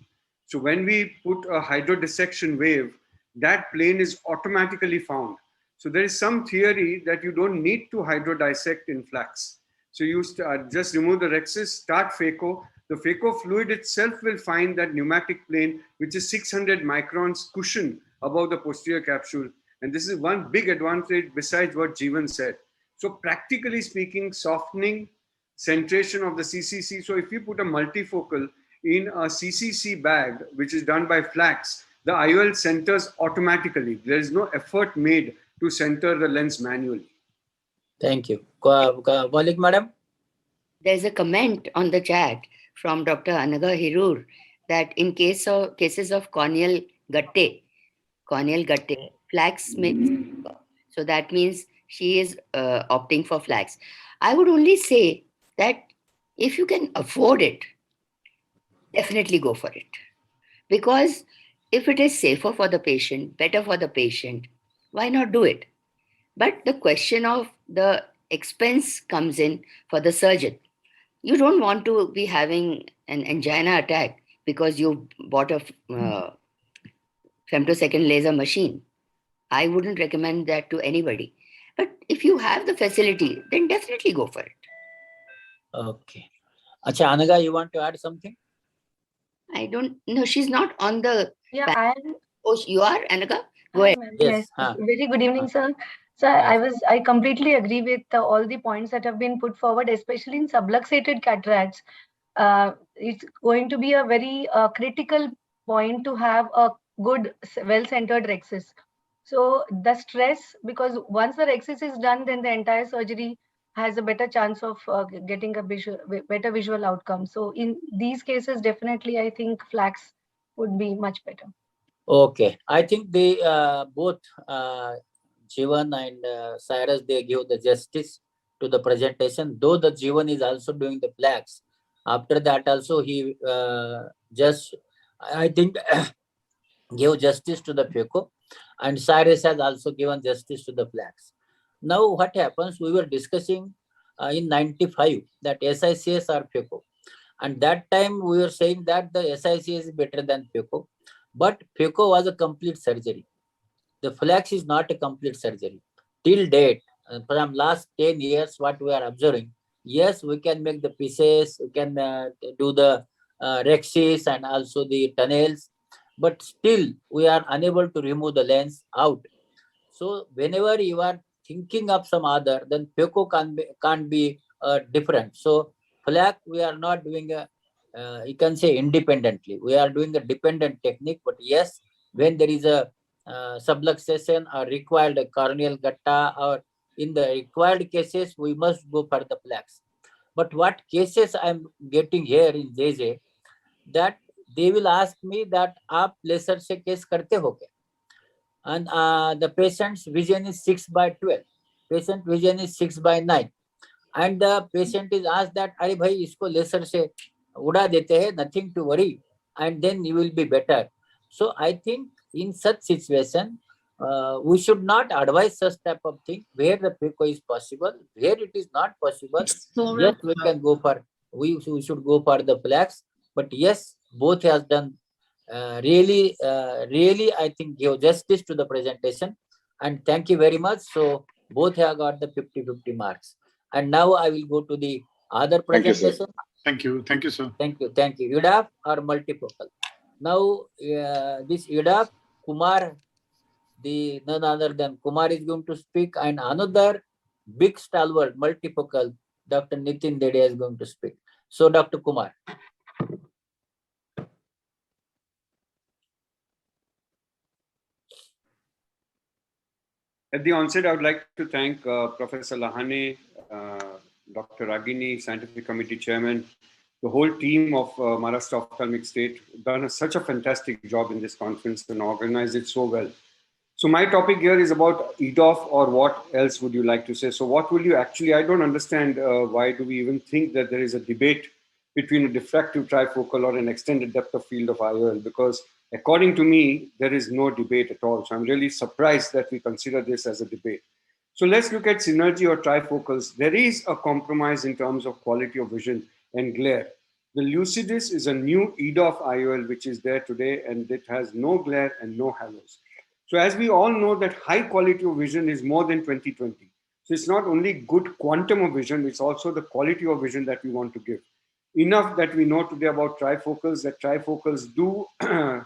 So when we put a hydrodissection wave, that plane is automatically found. So there is some theory that you don't need to hydrodissect in flax. So you just remove the rhexis, start phaco. The phaco fluid itself will find that pneumatic plane, which is 600 microns cushion above the posterior capsule. And this is one big advantage besides what Jeevan said. So practically speaking, softening, centration of the CCC. So if you put a multifocal in a CCC bag, which is done by flax, the IOL centers automatically. There is no effort made to center the lens manually. Thank you. Malik madam? There's a comment on the chat from Dr. Anaga Hirur that in cases of corneal gatte, flax makes. So that means she is opting for flax. I would only say that if you can afford it, definitely go for it. Because if it is safer for the patient, better for the patient, why not do it? But the question of the expense comes in for the surgeon. You don't want to be having an angina attack because you bought a femtosecond laser machine. I wouldn't recommend that to anybody. But if you have the facility, then definitely go for it. Okay. Acha, Anaga, you want to add something? I don't know. She's not on the. Yeah, I am. Oh, you are, Anaga? Go ahead. Yes. Very good evening, sir. So I completely agree with all the points that have been put forward, especially in subluxated cataracts. It's going to be a very critical point to have a good, well-centered rhexis. So the stress, because once the rhexis is done, then the entire surgery has a better chance of getting a better visual outcome. So in these cases, definitely, I think flax would be much better. Okay. I think they both Jeevan and Cyrus, they give the justice to the presentation. Though the Jeevan is also doing the flax. After that also he I think gave justice to the phaco, and Cyrus has also given justice to the flax. Now what happens, we were discussing in 95 that SICS or phaco, and that time we were saying that the SICS is better than phaco, but phaco was a complete surgery. The flax is not a complete surgery. Till date, from last 10 years, what we are observing, yes, we can make the pieces, we can do the rhexis and also the tunnels, but still we are unable to remove the lens out. So whenever you are thinking of some other, then phaco can't be different. So flax we are not doing you can say independently. We are doing a dependent technique, but yes, when there is a subluxation or required corneal gatta, or in the required cases, we must go for the flax. But what cases I'm getting here in JJ, that they will ask me that आप laser से case करते हो क्या? And the patient's vision is 6/12. Patient vision is 6/9. And the patient is asked that, अरे भाई इसको laser से उड़ा देते हैं, nothing to worry, and then you will be better. So I think in such situation, we should not advise such type of thing where the phaco is possible. Where it is not possible, yes, we can go for, we should go for the flax. But yes, both has done really, I think give justice to the presentation, and thank you very much. So both have got the 50-50 marks. And now I will go to the other presentation. Thank you, sir. Thank you. UDAF or multifocal. Now this UDAF, Kumar, the none other than Kumar is going to speak, and another big stalwart multifocal, Dr. Nitin Dedia is going to speak. So Dr. Kumar. At the onset, I would like to thank Professor Lahane, Dr. Ragini, Scientific Committee Chairman, the whole team of Maharashtra Ophthalmic State, done such a fantastic job in this conference and organized it so well. So my topic here is about EDOF, or what else would you like to say? So what will you actually, I don't understand why do we even think that there is a debate between a diffractive trifocal or an extended depth of field of IOL, because according to me, there is no debate at all. So I'm really surprised that we consider this as a debate. So let's look at synergy or trifocals. There is a compromise in terms of quality of vision and glare. The Lucidis is a new EDOF IOL which is there today, and it has no glare and no halos. So as we all know that high quality of vision is more than 20/20. So it's not only good quantum of vision, it's also the quality of vision that we want to give. Enough that we know today about trifocals, that trifocals do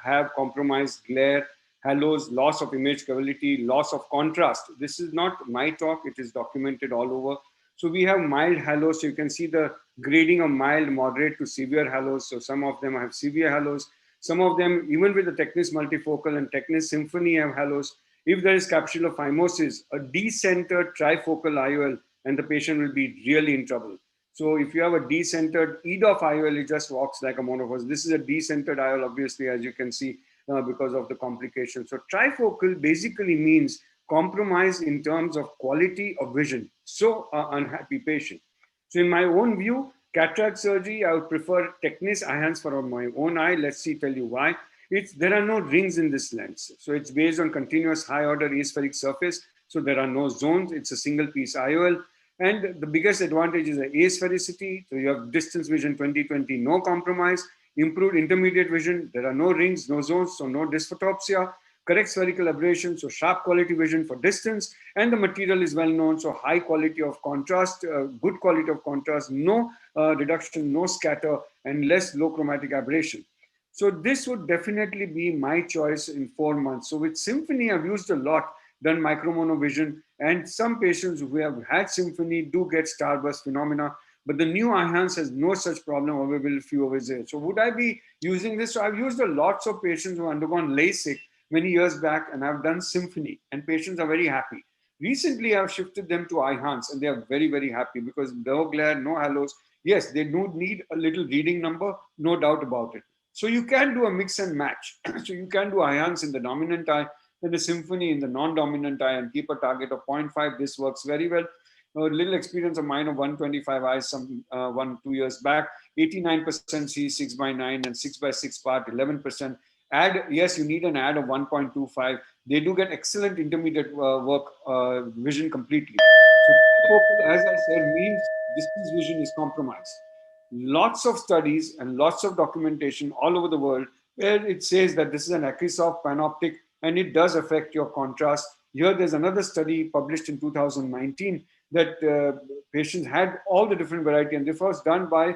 have compromised glare, halos, loss of image quality, loss of contrast. This is not my talk, it is documented all over. So we have mild halos. So you can see the grading of mild, moderate to severe halos. So some of them have severe halos. Some of them, even with the Technis multifocal and Technis Symphony, have halos. If there is capsular phimosis, a decentered trifocal IOL, and the patient will be really in trouble. So if you have a decentered EDOF IOL, it just walks like a monophose. This is a decentered IOL, obviously, as you can see, because of the complications. So trifocal basically means compromise in terms of quality of vision. So unhappy patient. So in my own view, cataract surgery, I would prefer Technis Eyhance for my own eye. Let's tell you why. There are no rings in this lens. So it's based on continuous high order aspheric surface. So there are no zones. It's a single piece IOL. And the biggest advantage is the asphericity. So you have distance vision 20/20, no compromise. Improved intermediate vision. There are no rings, no zones, so no dysphotopsia. Correct spherical aberration, so sharp quality vision for distance. And the material is well known, so high quality of contrast, good quality of contrast, no reduction, no scatter, and less low chromatic aberration. So this would definitely be my choice in 4 months. So with Symphony, I've used a lot, done micromonovision, and some patients who have had Symphony do get starburst phenomena, but the new Eyhance has no such problem or very few over there. So would I be using this? So I've used a lots of patients who have undergone LASIK many years back, and I've done Symphony, and patients are very happy. Recently, I've shifted them to Eyhance, and they are very, very happy because no glare, no halos. Yes, they do need a little reading number, no doubt about it. So you can do a mix and match. So you can do Eyhance in the dominant eye, and the Symphony in the non-dominant eye, and keep a target of 0.5. This works very well. A little experience of mine of 125 eyes some 1-2 years back, 89% see 6/9 and 6/6 part, 11%. Add, yes, you need an add of 1.25. They do get excellent intermediate work vision completely. So as I said, means distance vision is compromised. Lots of studies and lots of documentation all over the world where it says that this is an Acrisoft panoptic and it does affect your contrast. Here, there's another study published in 2019 that patients had all the different variety, and this was done by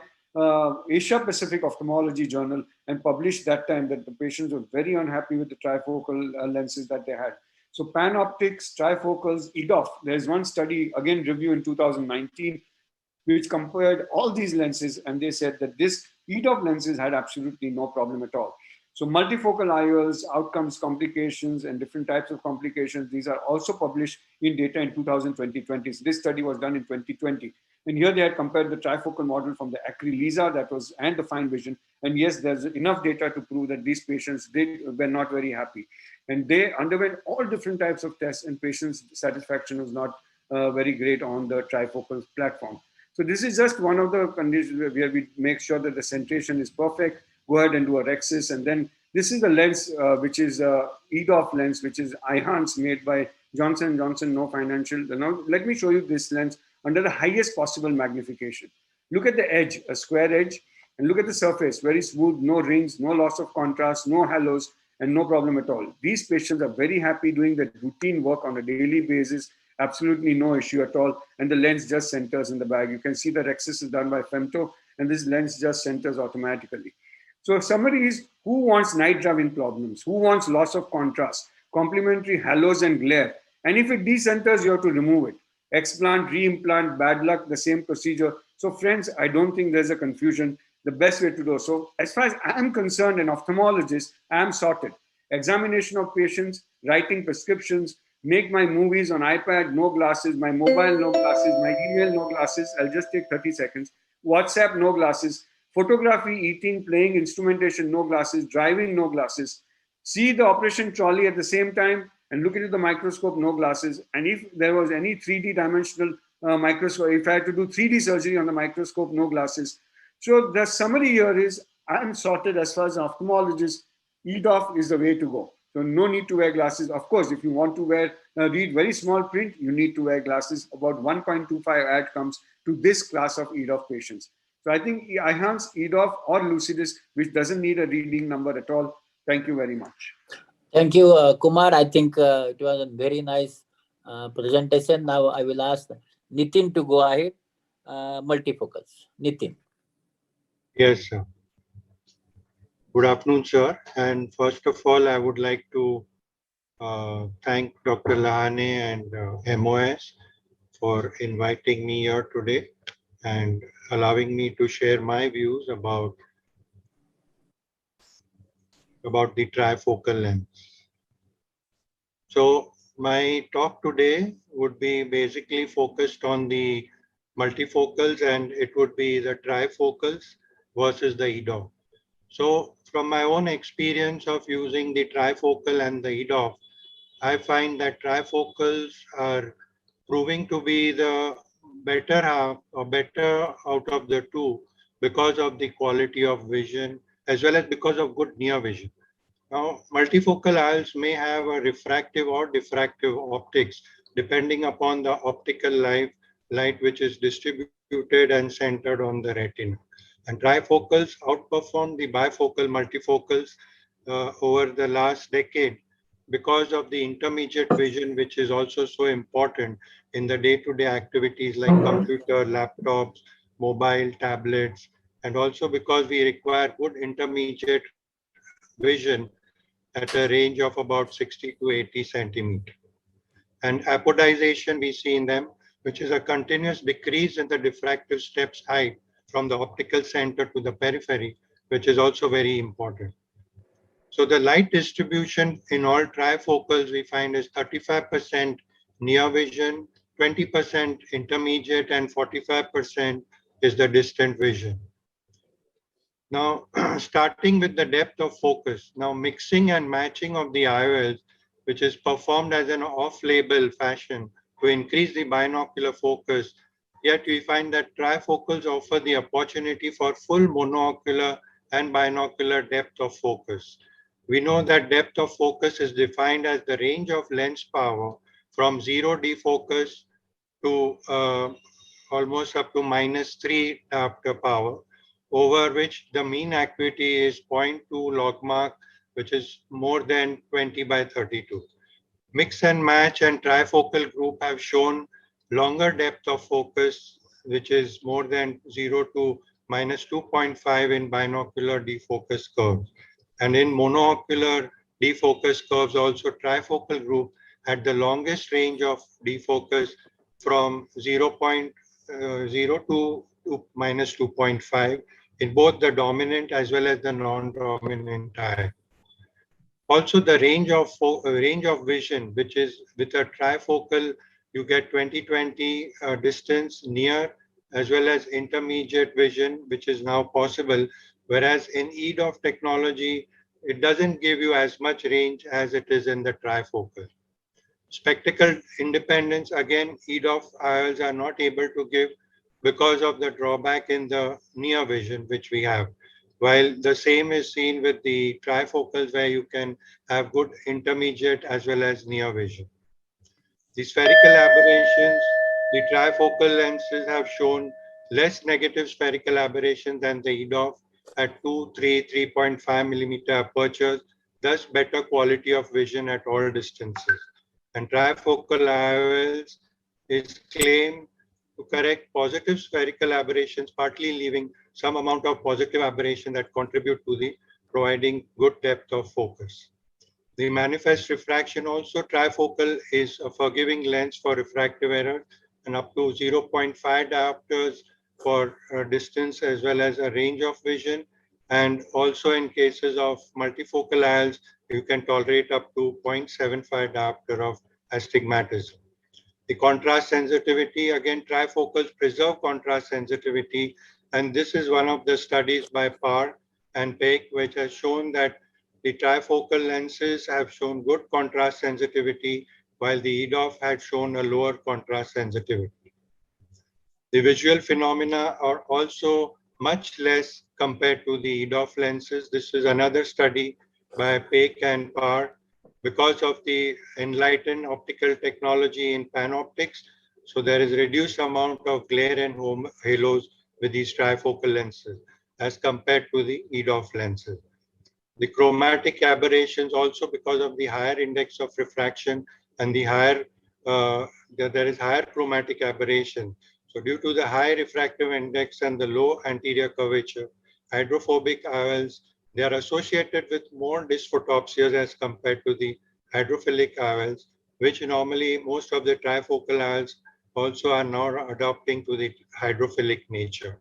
Asia Pacific Ophthalmology Journal and published that time that the patients were very unhappy with the trifocal lenses that they had. So panoptics, trifocals, EDOF, there's one study, again review in 2019, which compared all these lenses, and they said that this EDOF lenses had absolutely no problem at all. So multifocal IOLs, outcomes, complications, and different types of complications, these are also published in data in 2020. So this study was done in 2020. And here they had compared the trifocal model from the Acry-Lisa and the fine vision. And yes, there's enough data to prove that these patients were not very happy. And they underwent all different types of tests, and patients' satisfaction was not very great on the trifocal platform. So this is just one of the conditions where we make sure that the centration is perfect. Go ahead and do a Rexis. And then this is the lens, which is EDOF lens, which is Eyhance made by Johnson & Johnson, no financial. Now, let me show you this lens under the highest possible magnification. Look at the edge, a square edge, and look at the surface, very smooth, no rings, no loss of contrast, no halos, and no problem at all. These patients are very happy doing the routine work on a daily basis, absolutely no issue at all, and the lens just centers in the bag. You can see the Rexis is done by Femto, and this lens just centers automatically. So summary is, who wants night driving problems? Who wants loss of contrast, complementary halos and glare? And if it decenters, you have to remove it. Explant, reimplant, bad luck, the same procedure. So friends, I don't think there's a confusion. The best way to do so, as far as I'm concerned, an ophthalmologist, I'm sorted. Examination of patients, writing prescriptions, make my movies on iPad, no glasses, my mobile, no glasses, my email, no glasses. I'll just take 30 seconds. WhatsApp, no glasses. Photography, eating, playing, instrumentation, no glasses. Driving, no glasses. See the operation trolley at the same time and look into the microscope, no glasses. And if there was any 3D dimensional microscope, if I had to do 3D surgery on the microscope, no glasses. So the summary here is, I'm sorted as far as an ophthalmologist. EDOF is the way to go. So no need to wear glasses. Of course, if you want to read very small print, you need to wear glasses. About 1.25 ad comes to this class of EDOF patients. So I think IHANS, EDOF or Lucidis, which doesn't need a reading number at all. Thank you very much. Thank you, Kumar. I think it was a very nice presentation. Now I will ask Nitin to go ahead. Multifocals. Nitin. Yes, sir. Good afternoon, sir. And first of all, I would like to thank Dr. Lahane and MOS for inviting me here today and allowing me to share my views about the trifocal lens. So my talk today would be basically focused on the multifocals, and it would be the trifocals versus the EDOF. So from my own experience of using the trifocal and the EDOF, I find that trifocals are proving to be the better half or better out of the two because of the quality of vision as well as because of good near vision. Now, multifocal IOLs may have a refractive or diffractive optics depending upon the optical light which is distributed and centered on the retina. And trifocals outperform the bifocal multifocals over the last decade because of the intermediate vision, which is also so important in the day-to-day activities like computer, laptops, mobile, tablets, and also because we require good intermediate vision at a range of about 60 to 80 centimeters. And apodization we see in them, which is a continuous decrease in the diffractive steps height from the optical center to the periphery, which is also very important. So the light distribution in all trifocals we find is 35% near vision, 20% intermediate, and 45% is the distant vision. Now, starting with the depth of focus, now mixing and matching of the IOLs, which is performed as an off-label fashion to increase the binocular focus, yet we find that trifocals offer the opportunity for full monocular and binocular depth of focus. We know that depth of focus is defined as the range of lens power from 0 defocus to almost up to -3 diopter power, over which the mean acuity is 0.2 logmark, which is more than 20/32. Mix and match and trifocal group have shown longer depth of focus, which is more than 0 to -2.5 in binocular defocus curves. And in monocular defocus curves, also trifocal group had the longest range of defocus from 0.0 to -2.5 in both the dominant as well as the non-dominant eye. Also, the range of vision, which is with a trifocal, you get 20/20 distance near as well as intermediate vision, which is now possible. Whereas in EDOF technology, it doesn't give you as much range as it is in the trifocal. Spectacle independence, again, EDOF IOLs are not able to give because of the drawback in the near vision, which we have. While the same is seen with the trifocals where you can have good intermediate as well as near vision. The spherical aberrations, the trifocal lenses have shown less negative spherical aberration than the EDOF at 2, 3, 3.5 millimeter apertures, thus better quality of vision at all distances. And trifocal IOLs is claimed to correct positive spherical aberrations, partly leaving some amount of positive aberration that contribute to the providing good depth of focus. The manifest refraction also, trifocal is a forgiving lens for refractive error and up to 0.5 diopters for distance as well as a range of vision. And also in cases of multifocal IOLs, you can tolerate up to 0.75 diopter of astigmatism. The contrast sensitivity, again, trifocals preserve contrast sensitivity. And this is one of the studies by Parr and Peck, which has shown that the trifocal lenses have shown good contrast sensitivity, while the EDOF had shown a lower contrast sensitivity. The visual phenomena are also much less compared to the EDOF lenses. This is another study by Peck and Parr, because of the enlightened optical technology in panoptics. So there is reduced amount of glare and halos with these trifocal lenses as compared to the EDOF lenses. The chromatic aberrations also because of the higher index of refraction and the higher, there is higher chromatic aberration. So due to the high refractive index and the low anterior curvature, hydrophobic IOLs, they are associated with more dysphotopsias as compared to the hydrophilic IOLs, which normally most of the trifocal IOLs also are now adopting to the hydrophilic nature.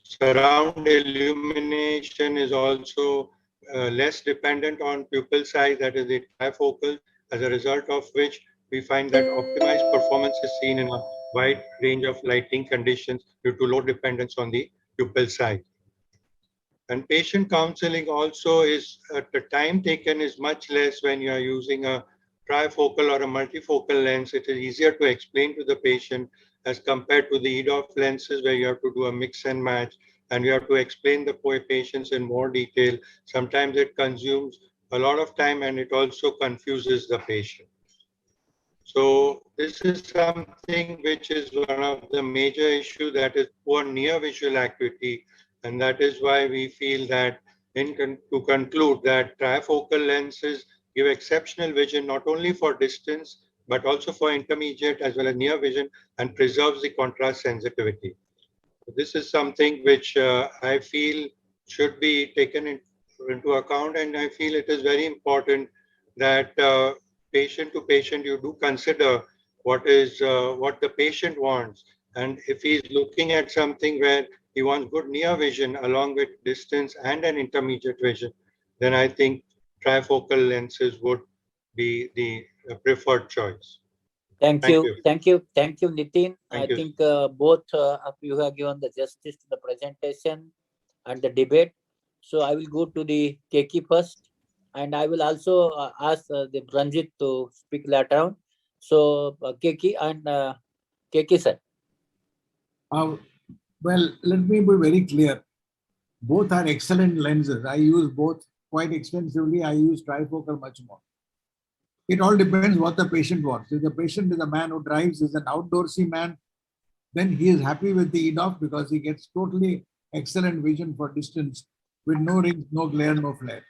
Surround illumination is also less dependent on pupil size, that is the trifocal, as a result of which we find that optimized performance is seen in a wide range of lighting conditions due to low dependence on the pupil size. And patient counseling also is, the time taken is much less when you are using a trifocal or a multifocal lens. It is easier to explain to the patient as compared to the EDOF lenses where you have to do a mix and match and you have to explain the patients in more detail. Sometimes it consumes a lot of time and it also confuses the patient. So this is something which is one of the major issues, that is poor near visual acuity. And that is why we feel that to conclude that trifocal lenses give exceptional vision, not only for distance, but also for intermediate as well as near vision, and preserves the contrast sensitivity. This is something which I feel should be taken into account. And I feel it is very important that patient to patient, you do consider what the patient wants. And if he's looking at something where he wants good near vision along with distance and an intermediate vision, then I think trifocal lenses would be the preferred choice. Thank you, Nitin. I Thank you. think both of you have given the justice to the presentation and the debate. So I will go to the Keki first, and I will also ask the Ranjit to speak later on. So Keki and Keki sir. Well, let me be very clear. Both are excellent lenses. I use both quite extensively. I use trifocal much more. It all depends what the patient wants. If the patient is a man who drives, is an outdoorsy man, then he is happy with the EDOF because he gets totally excellent vision for distance with no rings, no glare, no flare.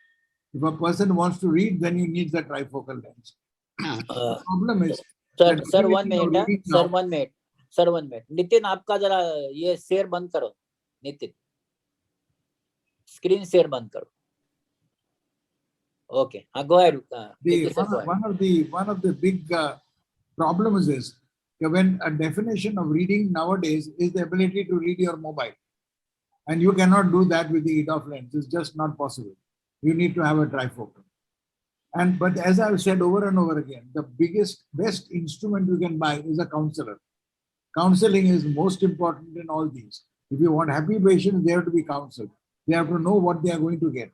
If a person wants to read, then he needs the trifocal lens. The problem is, sir, 1 minute, sir, 1 minute. Sir 1 minute, Nitin आपका जरा ये share बंद करो, Nitin screen share बंद करो. Okay, go ahead. One of the big problems is when a definition of reading nowadays is the ability to read your mobile, and you cannot do that with the EDOF lens. It's just not possible. You need to have a trifocal. But as I've said over and over again, the best instrument you can buy is a counselor. Counseling is most important in all these. If you want happy patients, they have to be counseled. They have to know what they are going to get.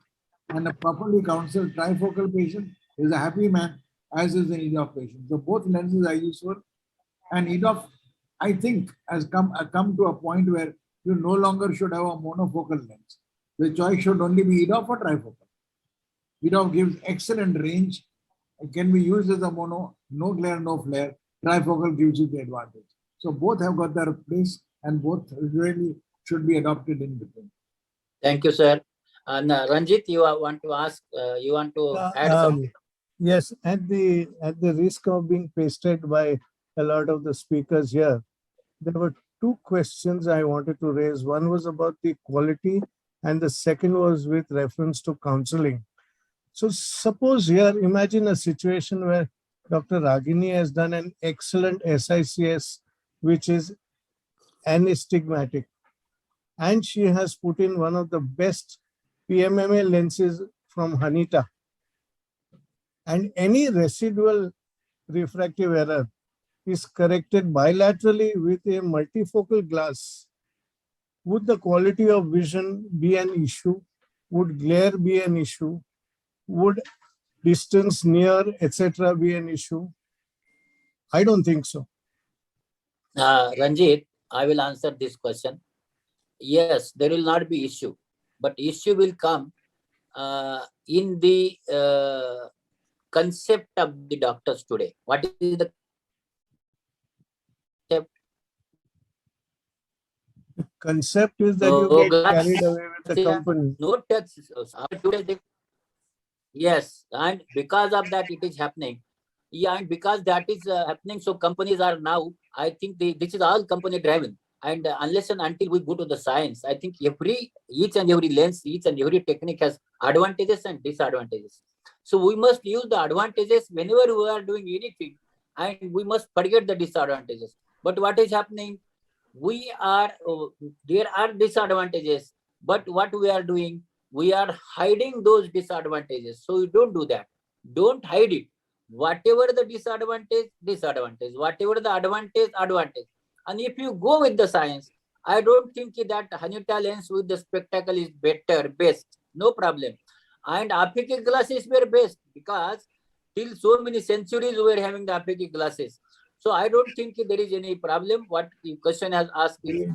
And a properly counseled trifocal patient is a happy man, as is an EDOF patient. So both lenses are useful. And EDOF, I think, has come to a point where you no longer should have a monofocal lens. The choice should only be EDOF or trifocal. EDOF gives excellent range. It can be used as a mono, no glare, no flare. Trifocal gives you the advantage. So both have got their place and both really should be adopted in between. Thank you, sir. And Ranjit, you want to ask, you want to add something? Yes, at the risk of being pasted by a lot of the speakers here, there were two questions I wanted to raise. One was about the quality and the second was with reference to counseling. So suppose here, imagine a situation where Dr. Ragini has done an excellent SICS, which is anastigmatic, and she has put in one of the best PMMA lenses from Hanita, and any residual refractive error is corrected bilaterally with a multifocal glass. Would the quality of vision be an issue? Would glare be an issue? Would distance, near, etc. be an issue? I don't think so. Ranjit, I will answer this question. Yes, there will not be issue, but issue will come in the concept of the doctors today? What is the Concept is that you get carried away with the company. No tax. Yes, and because of that, it is happening. Yeah, and because that is happening, so companies are now, I think this is all company driven. And unless and until we go to the science, I think each and every lens, each and every technique has advantages and disadvantages. So we must use the advantages whenever we are doing anything, and we must forget the disadvantages. But what is happening? There are disadvantages, but what we are doing, we are hiding those disadvantages. So you don't do that. Don't hide it. Whatever the disadvantage, whatever the advantage. And if you go with the science, I don't think that Hanita lens with the spectacle is best. No problem. And aphakic glasses were best because till so many centuries we were having the aphakic glasses. So I don't think there is any problem. What the question has asked is.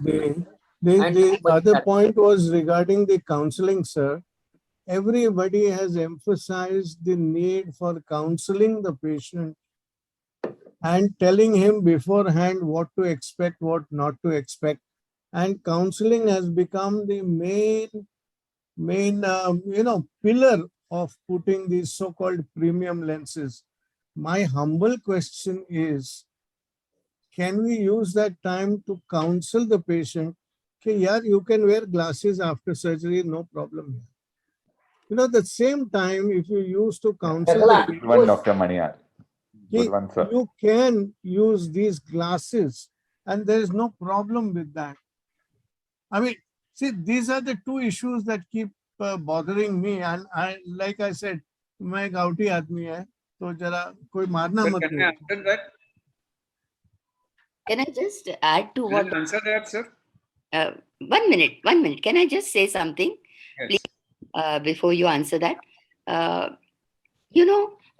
The other point was regarding the counseling, sir. Everybody has emphasized the need for counseling the patient and telling him beforehand what to expect, what not to expect. And counseling has become the main pillar of putting these so-called premium lenses. My humble question is, can we use that time to counsel the patient? Okay, yeah, you can wear glasses after surgery, no problem. At the same time, if you used to counsel the patient, one, Dr. Maniar. Good one, sir. You can use these glasses and there is no problem with that. I mean, see, these are the two issues that keep bothering me. And like I said, मैं गाउटी आदमी है, तो जरा कोई मारना मत. Can I answer that? Can I just add to what? Can I answer that, sir? 1 minute. Can I just say something? Yes. Please, before you answer that.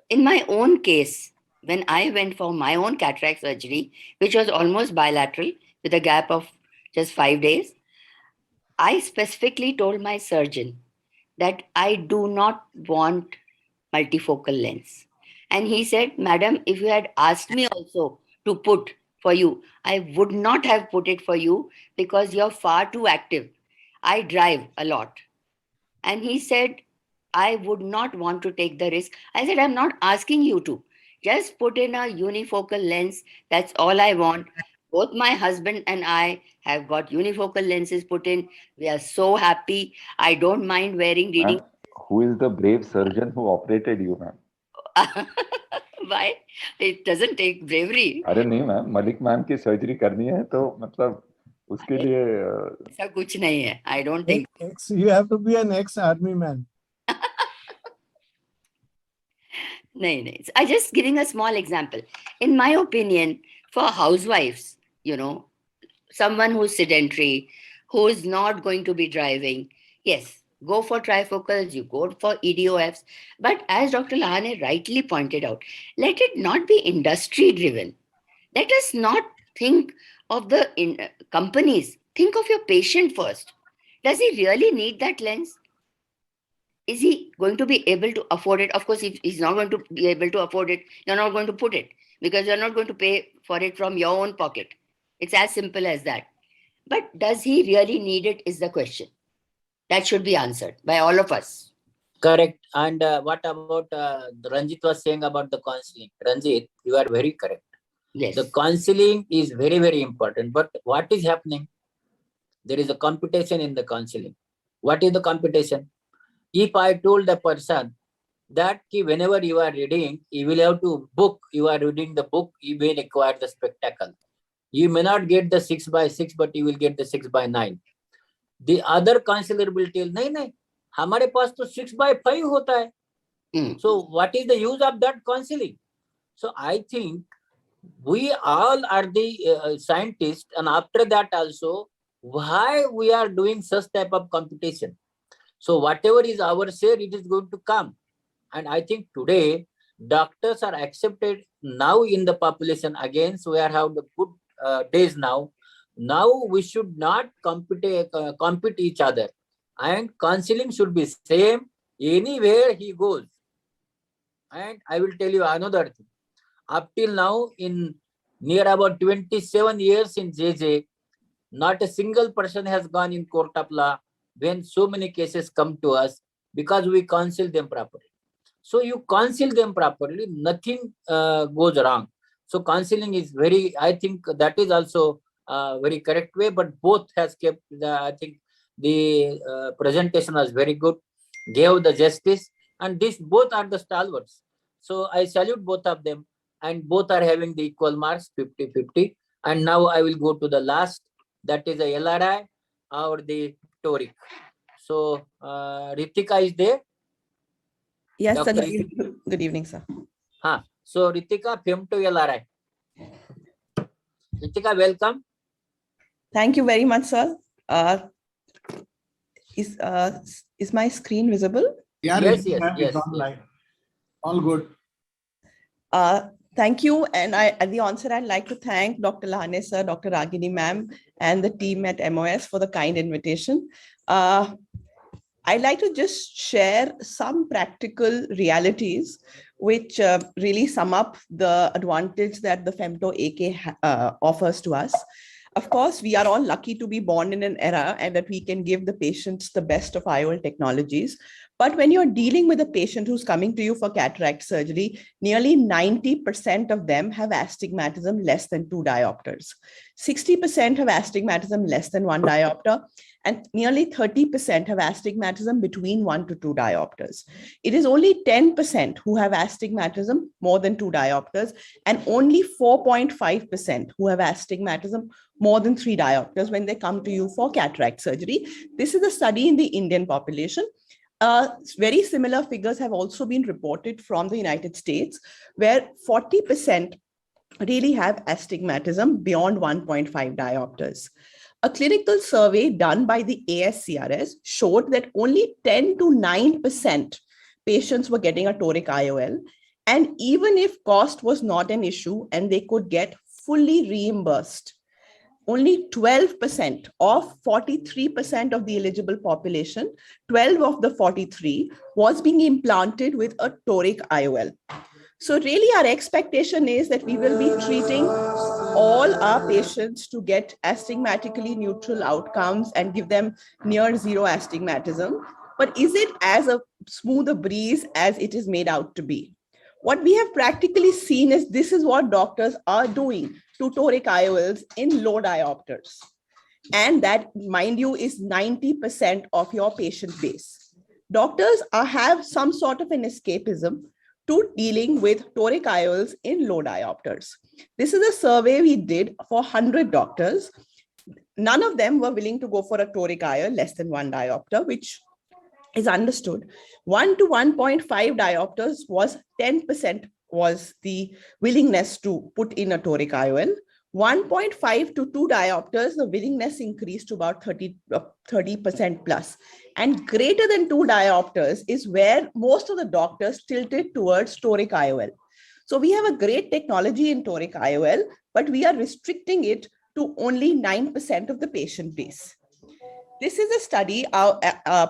In my own case, when I went for my own cataract surgery, which was almost bilateral with a gap of just 5 days, I specifically told my surgeon that I do not want multifocal lens. And he said, Madam, if you had asked me also to put for you, I would not have put it for you because you're far too active. I drive a lot. And he said, I would not want to take the risk. I said, I'm not asking you to. Just put in a unifocal lens. That's all I want. Both my husband and I have got unifocal lenses put in. We are so happy. I don't mind wearing reading. Who is the brave surgeon who operated you, ma'am? Why? It doesn't take bravery. अरे नहीं ma'am, Malik ma'am की surgery करनी है तो मतलब उसके लिए ऐसा कुछ नहीं है. I don't think. You have to be an ex-army man. No. I just giving a small example. In my opinion, for housewives, someone who's sedentary, who is not going to be driving, yes, go for trifocals, you go for EDOFs. But as Dr. Lahane rightly pointed out, let it not be industry driven. Let us not think of the companies. Think of your patient first. Does he really need that lens? Is he going to be able to afford it? Of course, if he's not going to be able to afford it, you're not going to put it because you're not going to pay for it from your own pocket. It's as simple as that. But does he really need it is the question. That should be answered by all of us. Correct. And what about Ranjit was saying about the counseling? Ranjit, you are very correct. Yes. The counseling is very, very important. But what is happening? There is a competition in the counseling. What is the competition? If I told the person that whenever you are reading, you will have to book, you are reading the book, you may acquire the spectacle. You may not get the 6x6, but you will get the 6x9. The other counselor will tell, नहीं, हमारे पास तो 6x5 होता है. So what is the use of that counseling? So I think we all are the scientists, and after that also, why we are doing such type of competition? So whatever is our share, it is going to come. And I think today, doctors are accepted now in the population again. So we are having the good days now. Now we should not compete each other. And counseling should be same anywhere he goes. And I will tell you another thing. Up till now, in near about 27 years in JJ, not a single person has gone in court of law when so many cases come to us, because we counsel them properly. So you counsel them properly, nothing goes wrong. So counseling is very, I think that is also a very correct way, but both has kept I think the presentation was very good, gave the justice, and this both are the stalwarts. So I salute both of them, and both are having the equal marks, 50-50. And now I will go to the last, that is the LRI or the toric. So Ritika is there. Yes, sir. Dr. Good evening, sir. So Ritika, Femto LRI. Ritika, welcome. Thank you very much, sir. Is my screen visible? Yeah, Yes, Ritika, yes, it's yes, online. All good. Thank you. And at the onset, I'd like to thank Dr. Lahane sir, Dr. Ragini ma'am, and the team at MOS for the kind invitation. I'd like to just share some practical realities which really sum up the advantage that the Femto AK offers to us. Of course, we are all lucky to be born in an era and that we can give the patients the best of IOL technologies. But when you're dealing with a patient who's coming to you for cataract surgery, nearly 90% of them have astigmatism less than 2 diopters. 60% have astigmatism less than 1 diopter, and nearly 30% have astigmatism between 1 to 2 diopters. It is only 10% who have astigmatism more than 2 diopters, and only 4.5% who have astigmatism more than 3 diopters when they come to you for cataract surgery. This is a study in the Indian population. Very similar figures have also been reported from the United States, where 40% really have astigmatism beyond 1.5 diopters. A clinical survey done by the ASCRS showed that only 10 to 9% patients were getting a toric IOL. And even if cost was not an issue and they could get fully reimbursed, only 12% of 43% of the eligible population, 12 of the 43 was being implanted with a toric IOL. So really our expectation is that we will be treating all our patients to get astigmatically neutral outcomes and give them near zero astigmatism. But is it as a smooth a breeze as it is made out to be? What we have practically seen is this is what doctors are doing to toric IOLs in low diopters. And that, mind you, is 90% of your patient base. Doctors have some sort of an escapism to dealing with toric IOLs in low diopters. This is a survey we did for 100 doctors. None of them were willing to go for a toric IOL less than 1 diopter, which is understood. 1 to 1.5 diopters was 10% was the willingness to put in a toric IOL. 1.5 to 2 diopters, the willingness increased to about 30% plus. And greater than 2 diopters is where most of the doctors tilted towards toric IOL. So we have a great technology in toric IOL, but we are restricting it to only 9% of the patient base. This is a study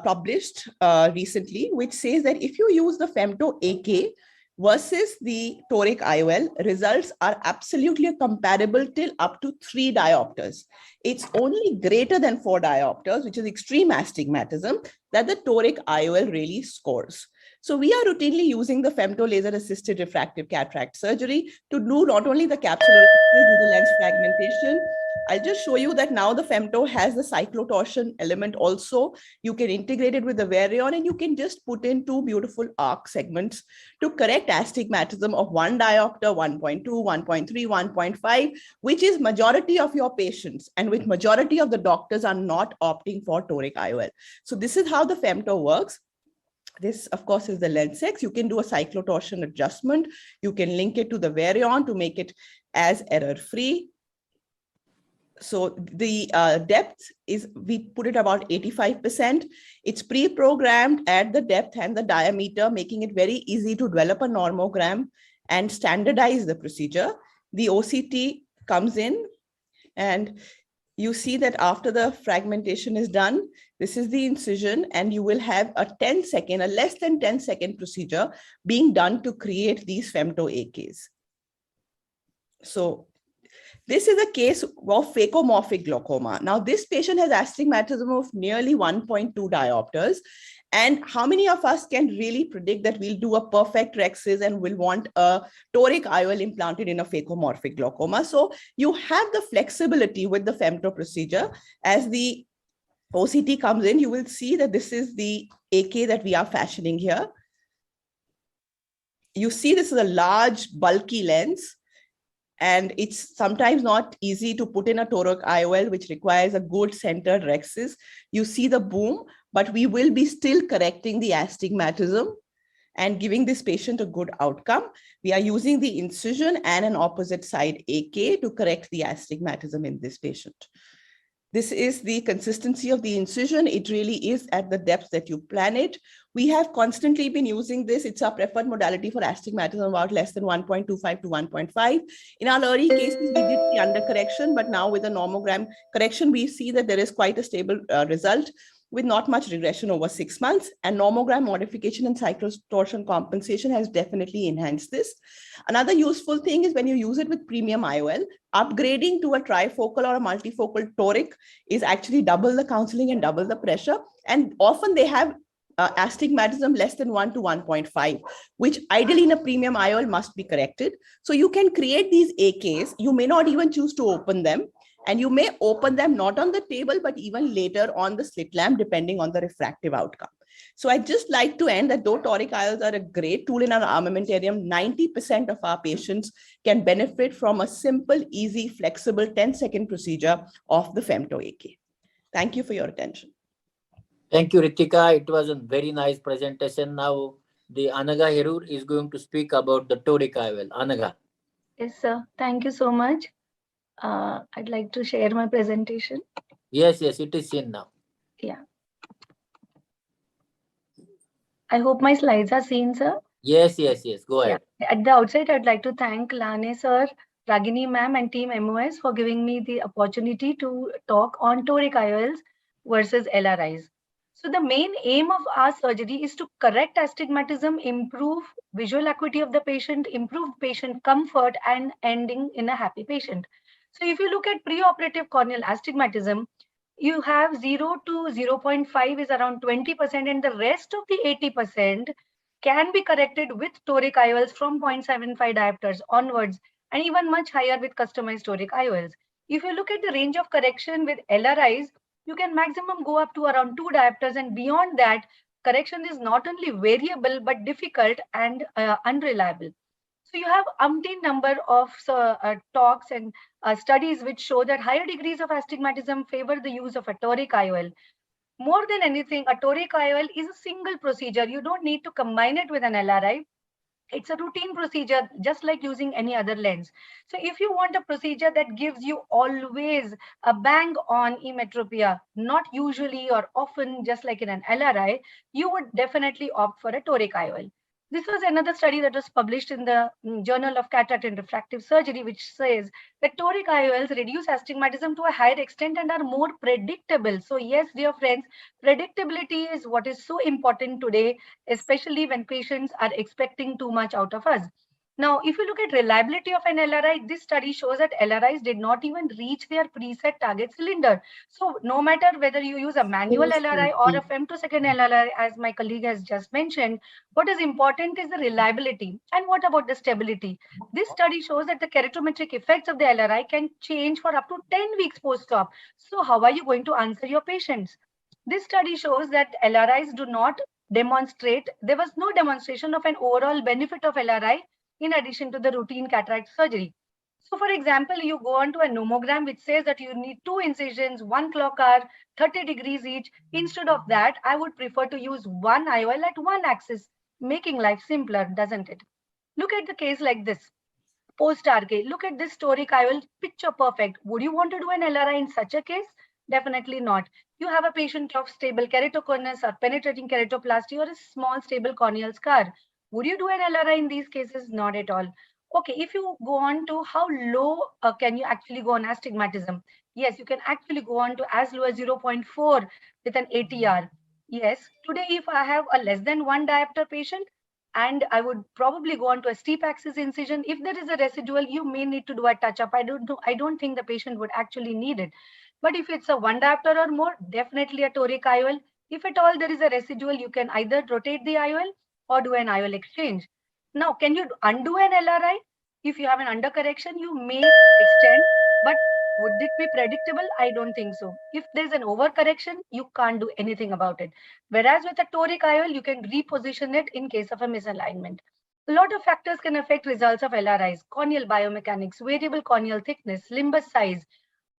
published recently, which says that if you use the Femto AK versus the toric IOL, results are absolutely comparable till up to 3 diopters. It's only greater than 4 diopters, which is extreme astigmatism, that the toric IOL really scores. So we are routinely using the Femto laser-assisted refractive cataract surgery to do not only the capsular, do the lens fragmentation. I'll just show you that now the Femto has the cyclotorsion element also. You can integrate it with the Varion and you can just put in 2 beautiful arc segments to correct astigmatism of 1 diopter, 1.2, 1.3, 1.5, which is majority of your patients and which majority of the doctors are not opting for toric IOL. So this is how the Femto works. This, of course, is the LensX. You can do a cyclotorsion adjustment. You can link it to the Varion to make it as error-free. So the depth is, we put it about 85%. It's pre-programmed at the depth and the diameter, making it very easy to develop a normogram and standardize the procedure. The OCT comes in and you see that after the fragmentation is done, this is the incision, and you will have a less than 10-second procedure being done to create these femto AKs. So this is a case of phacomorphic glaucoma. Now, this patient has astigmatism of nearly 1.2 diopters. And how many of us can really predict that we'll do a perfect rhexis and will want a toric IOL implanted in a phacomorphic glaucoma? So you have the flexibility with the femto procedure. As the OCT comes in, you will see that this is the AK that we are fashioning here. You see this is a large, bulky lens. And it's sometimes not easy to put in a toric IOL, which requires a good centered rhexis. You see the boom, but we will be still correcting the astigmatism and giving this patient a good outcome. We are using the incision and an opposite side AK to correct the astigmatism in this patient. This is the consistency of the incision. It really is at the depth that you plan it. We have constantly been using this. It's our preferred modality for astigmatism, about less than 1.25 to 1.5. In our early cases, we did the undercorrection, but now with the normogram correction, we see that there is quite a stable result with not much regression over 6 months, and normogram modification and cyclotorsion compensation has definitely enhanced this. Another useful thing is when you use it with premium IOL, upgrading to a trifocal or a multifocal toric is actually double the counseling and double the pressure. And often they have astigmatism less than 1 to 1.5, which ideally in a premium IOL must be corrected. So you can create these AKs. You may not even choose to open them. And you may open them not on the table, but even later on the slit lamp, depending on the refractive outcome. So I'd just like to end that though toric IOLs are a great tool in our armamentarium, 90% of our patients can benefit from a simple, easy, flexible 10-second procedure of the femto AK. Thank you for your attention. Thank you, Ritika. It was a very nice presentation. Now, the Anaga Hirur is going to speak about the toric IOL. Anaga. Yes, sir. Thank you so much. I'd like to share my presentation. Yes, it is seen now. Yeah. I hope my slides are seen, sir. Yes. Go ahead. Yeah. At the outset, I'd like to thank Lane sir, Ragini ma'am, and team MOS for giving me the opportunity to talk on toric IOLs versus LRIs. So the main aim of our surgery is to correct astigmatism, improve visual acuity of the patient, improve patient comfort, and ending in a happy patient. So if you look at preoperative corneal astigmatism, you have 0 to 0.5 is around 20%, and the rest of the 80% can be corrected with toric IOLs from 0.75 diopters onwards, and even much higher with customized toric IOLs. If you look at the range of correction with LRIs, you can maximum go up to around 2 diopters, and beyond that, correction is not only variable but difficult and unreliable. So you have umpteen number of talks and studies which show that higher degrees of astigmatism favor the use of a toric IOL. More than anything, a toric IOL is a single procedure. You don't need to combine it with an LRI. It's a routine procedure, just like using any other lens. So if you want a procedure that gives you always a bang on emetropia, not usually or often just like in an LRI, you would definitely opt for a toric IOL. This was another study that was published in the Journal of Cataract and Refractive Surgery, which says that toric IOLs reduce astigmatism to a higher extent and are more predictable. So yes, dear friends, predictability is what is so important today, especially when patients are expecting too much out of us. Now, if you look at reliability of an LRI, this study shows that LRIs did not even reach their preset target cylinder. So no matter whether you use a manual LRI or a femtosecond LRI, as my colleague has just mentioned, what is important is the reliability. And what about the stability? This study shows that the keratometric effects of the LRI can change for up to 10 weeks post-op. So how are you going to answer your patients? This study shows that LRIs do not demonstrate, there was no demonstration of an overall benefit of LRI in addition to the routine cataract surgery. So for example, you go on to a nomogram which says that you need 2 incisions, 1 clock hour, 30 degrees each. Instead of that, I would prefer to use one IOL at one axis, making life simpler, doesn't it? Look at the case like this. Post-RK, look at this toric IOL, picture perfect. Would you want to do an LRI in such a case? Definitely not. You have a patient of stable keratoconus or penetrating keratoplasty or a small stable corneal scar. Would you do an LRI in these cases? Not at all. Okay, if you go on to how low can you actually go on astigmatism? Yes, you can actually go on to as low as 0.4 with an ATR. Yes, today if I have a less than 1 diopter patient, and I would probably go on to a steep axis incision. If there is a residual, you may need to do a touch up. I don't think the patient would actually need it. But if it's a 1 diopter or more, definitely a toric IOL. If at all there is a residual, you can either rotate the IOL or do an IOL exchange. Now, can you undo an LRI? If you have an undercorrection, you may extend, but would it be predictable? I don't think so. If there's an overcorrection, you can't do anything about it. Whereas with a toric IOL, you can reposition it in case of a misalignment. A lot of factors can affect results of LRIs: corneal biomechanics, variable corneal thickness, limbus size.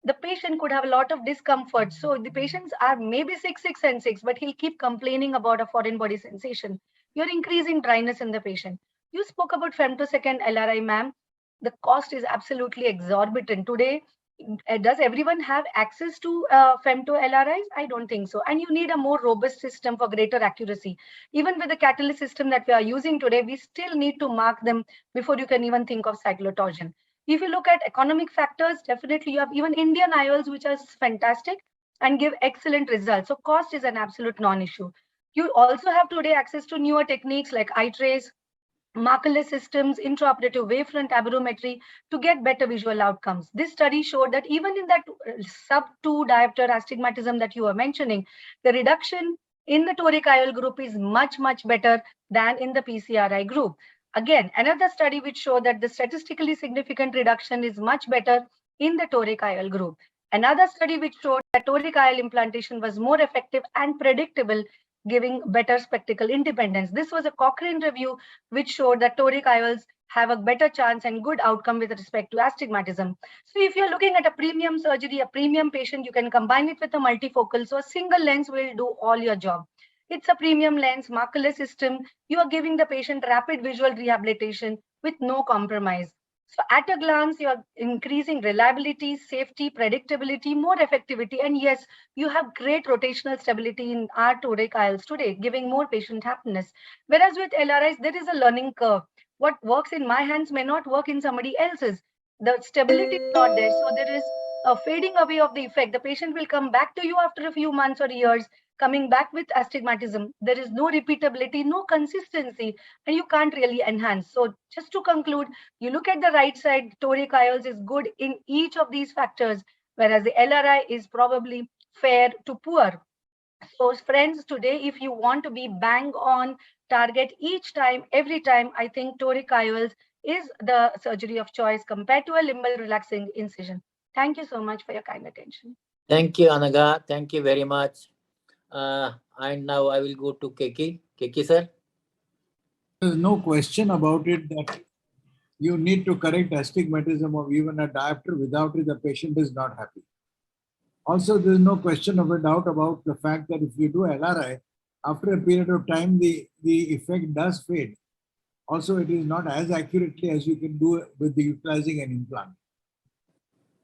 The patient could have a lot of discomfort. So the patients are maybe 6, 6 and 6, but he'll keep complaining about a foreign body sensation. You're increasing dryness in the patient. You spoke about femtosecond LRI, ma'am. The cost is absolutely exorbitant. Today, does everyone have access to femto LRIs? I don't think so. And you need a more robust system for greater accuracy. Even with the catalyst system that we are using today, we still need to mark them before you can even think of cyclotorsion. If you look at economic factors, definitely you have even Indian IOLs, which are fantastic and give excellent results. So cost is an absolute non-issue. You also have today access to newer techniques like eye trace, markerless systems, intraoperative wavefront aberrometry to get better visual outcomes. This study showed that even in that sub 2 diopter astigmatism that you were mentioning, the reduction in the toric IOL group is much, much better than in the PCRI group. Again, another study which showed that the statistically significant reduction is much better in the toric IOL group. Another study which showed that toric IOL implantation was more effective and predictable, giving better spectacle independence. This was a Cochrane review which showed that toric IOLs have a better chance and good outcome with respect to astigmatism. So if you're looking at a premium surgery, a premium patient, you can combine it with a multifocal. So a single lens will do all your job. It's a premium lens, markerless system. You are giving the patient rapid visual rehabilitation with no compromise. So at a glance, you're increasing reliability, safety, predictability, more effectivity. And yes, you have great rotational stability in our toric IOLs today, giving more patient happiness. Whereas with LRIs, there is a learning curve. What works in my hands may not work in somebody else's. The stability is not there. So there is a fading away of the effect. The patient will come back to you after a few months or years, coming back with astigmatism. There is no repeatability, no consistency, and you can't really enhance. So just to conclude, you look at the right side, toric IOLs is good in each of these factors, whereas the LRI is probably fair to poor. So friends, today, if you want to be bang on target each time, every time, I think toric IOLs is the surgery of choice compared to a limbal relaxing incision. Thank you so much for your kind attention. Thank you, Anaga. Thank you very much. And now I will go to Keki. Keki, sir. There's no question about it that you need to correct astigmatism of even a diopter. Without it, the patient is not happy. Also, there's no question of a doubt about the fact that if you do LRI, after a period of time, the effect does fade. Also, it is not as accurately as you can do with the utilizing an implant.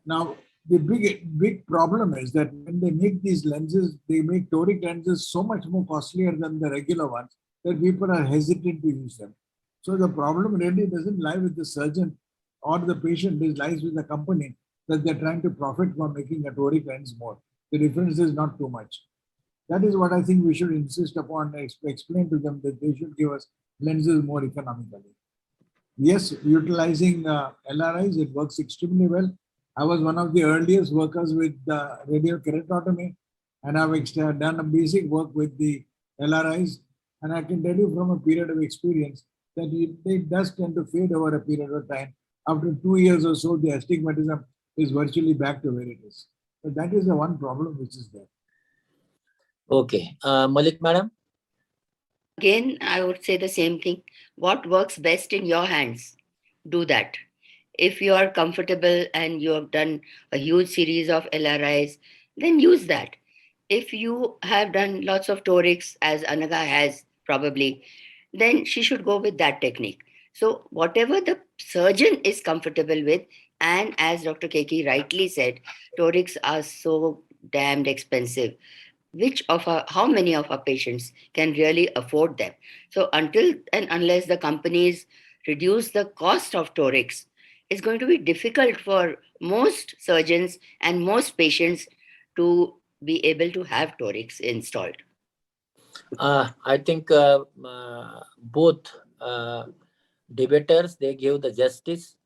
Now, the big problem is that when they make these lenses, they make toric lenses so much more costlier than the regular ones that people are hesitant to use them. So the problem really doesn't lie with the surgeon or the patient, it lies with the company that they're trying to profit from making a toric lens more. The difference is not too much. That is what I think we should insist upon, explain to them that they should give us lenses more economically. Yes, utilizing LRIs, it works extremely well. I was one of the earliest workers with radial keratotomy, and I've done a basic work with the LRIs. And I can tell you from a period of experience that it does tend to fade over a period of time. After 2 years or so, the astigmatism is virtually back to where it is. So that is the one problem which is there. Okay. Malik, madam? Again, I would say the same thing. What works best in your hands, do that. If you are comfortable and you have done a huge series of LRIs, then use that. If you have done lots of torics, as Anaga has probably, then she should go with that technique. So whatever the surgeon is comfortable with, and as Dr. Keki rightly said, torics are so damned expensive. How many of our patients can really afford them? So until and unless the companies reduce the cost of torics, it's going to be difficult for most surgeons and most patients to be able to have torics installed. I think both debaters, they gave the justice.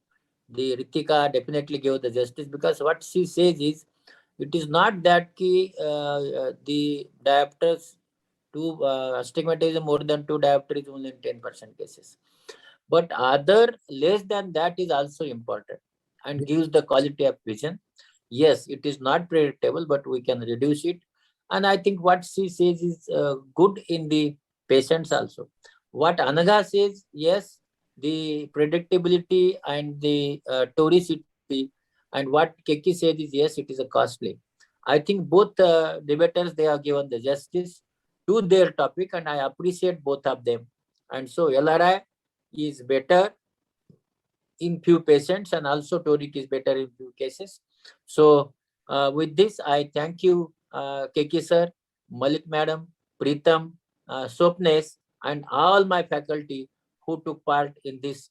The Ritika definitely gave the justice, because what she says is, it is not that the diopters, astigmatism more than 2 diopters only in 10% cases. But other less than that is also important and gives the quality of vision. Yes, it is not predictable, but we can reduce it. And I think what she says is good in the patients also. What Anaga says, yes, the predictability and the toricity, and what Keki said is, yes, it is a costly. I think both debaters, they have given the justice to their topic, and I appreciate both of them. And so LRI is better in few patients, and also toric is better in few cases. So with this, I thank you, Keki sir, Malik madam, Preetam, Sopnes, and all my faculty who took part in this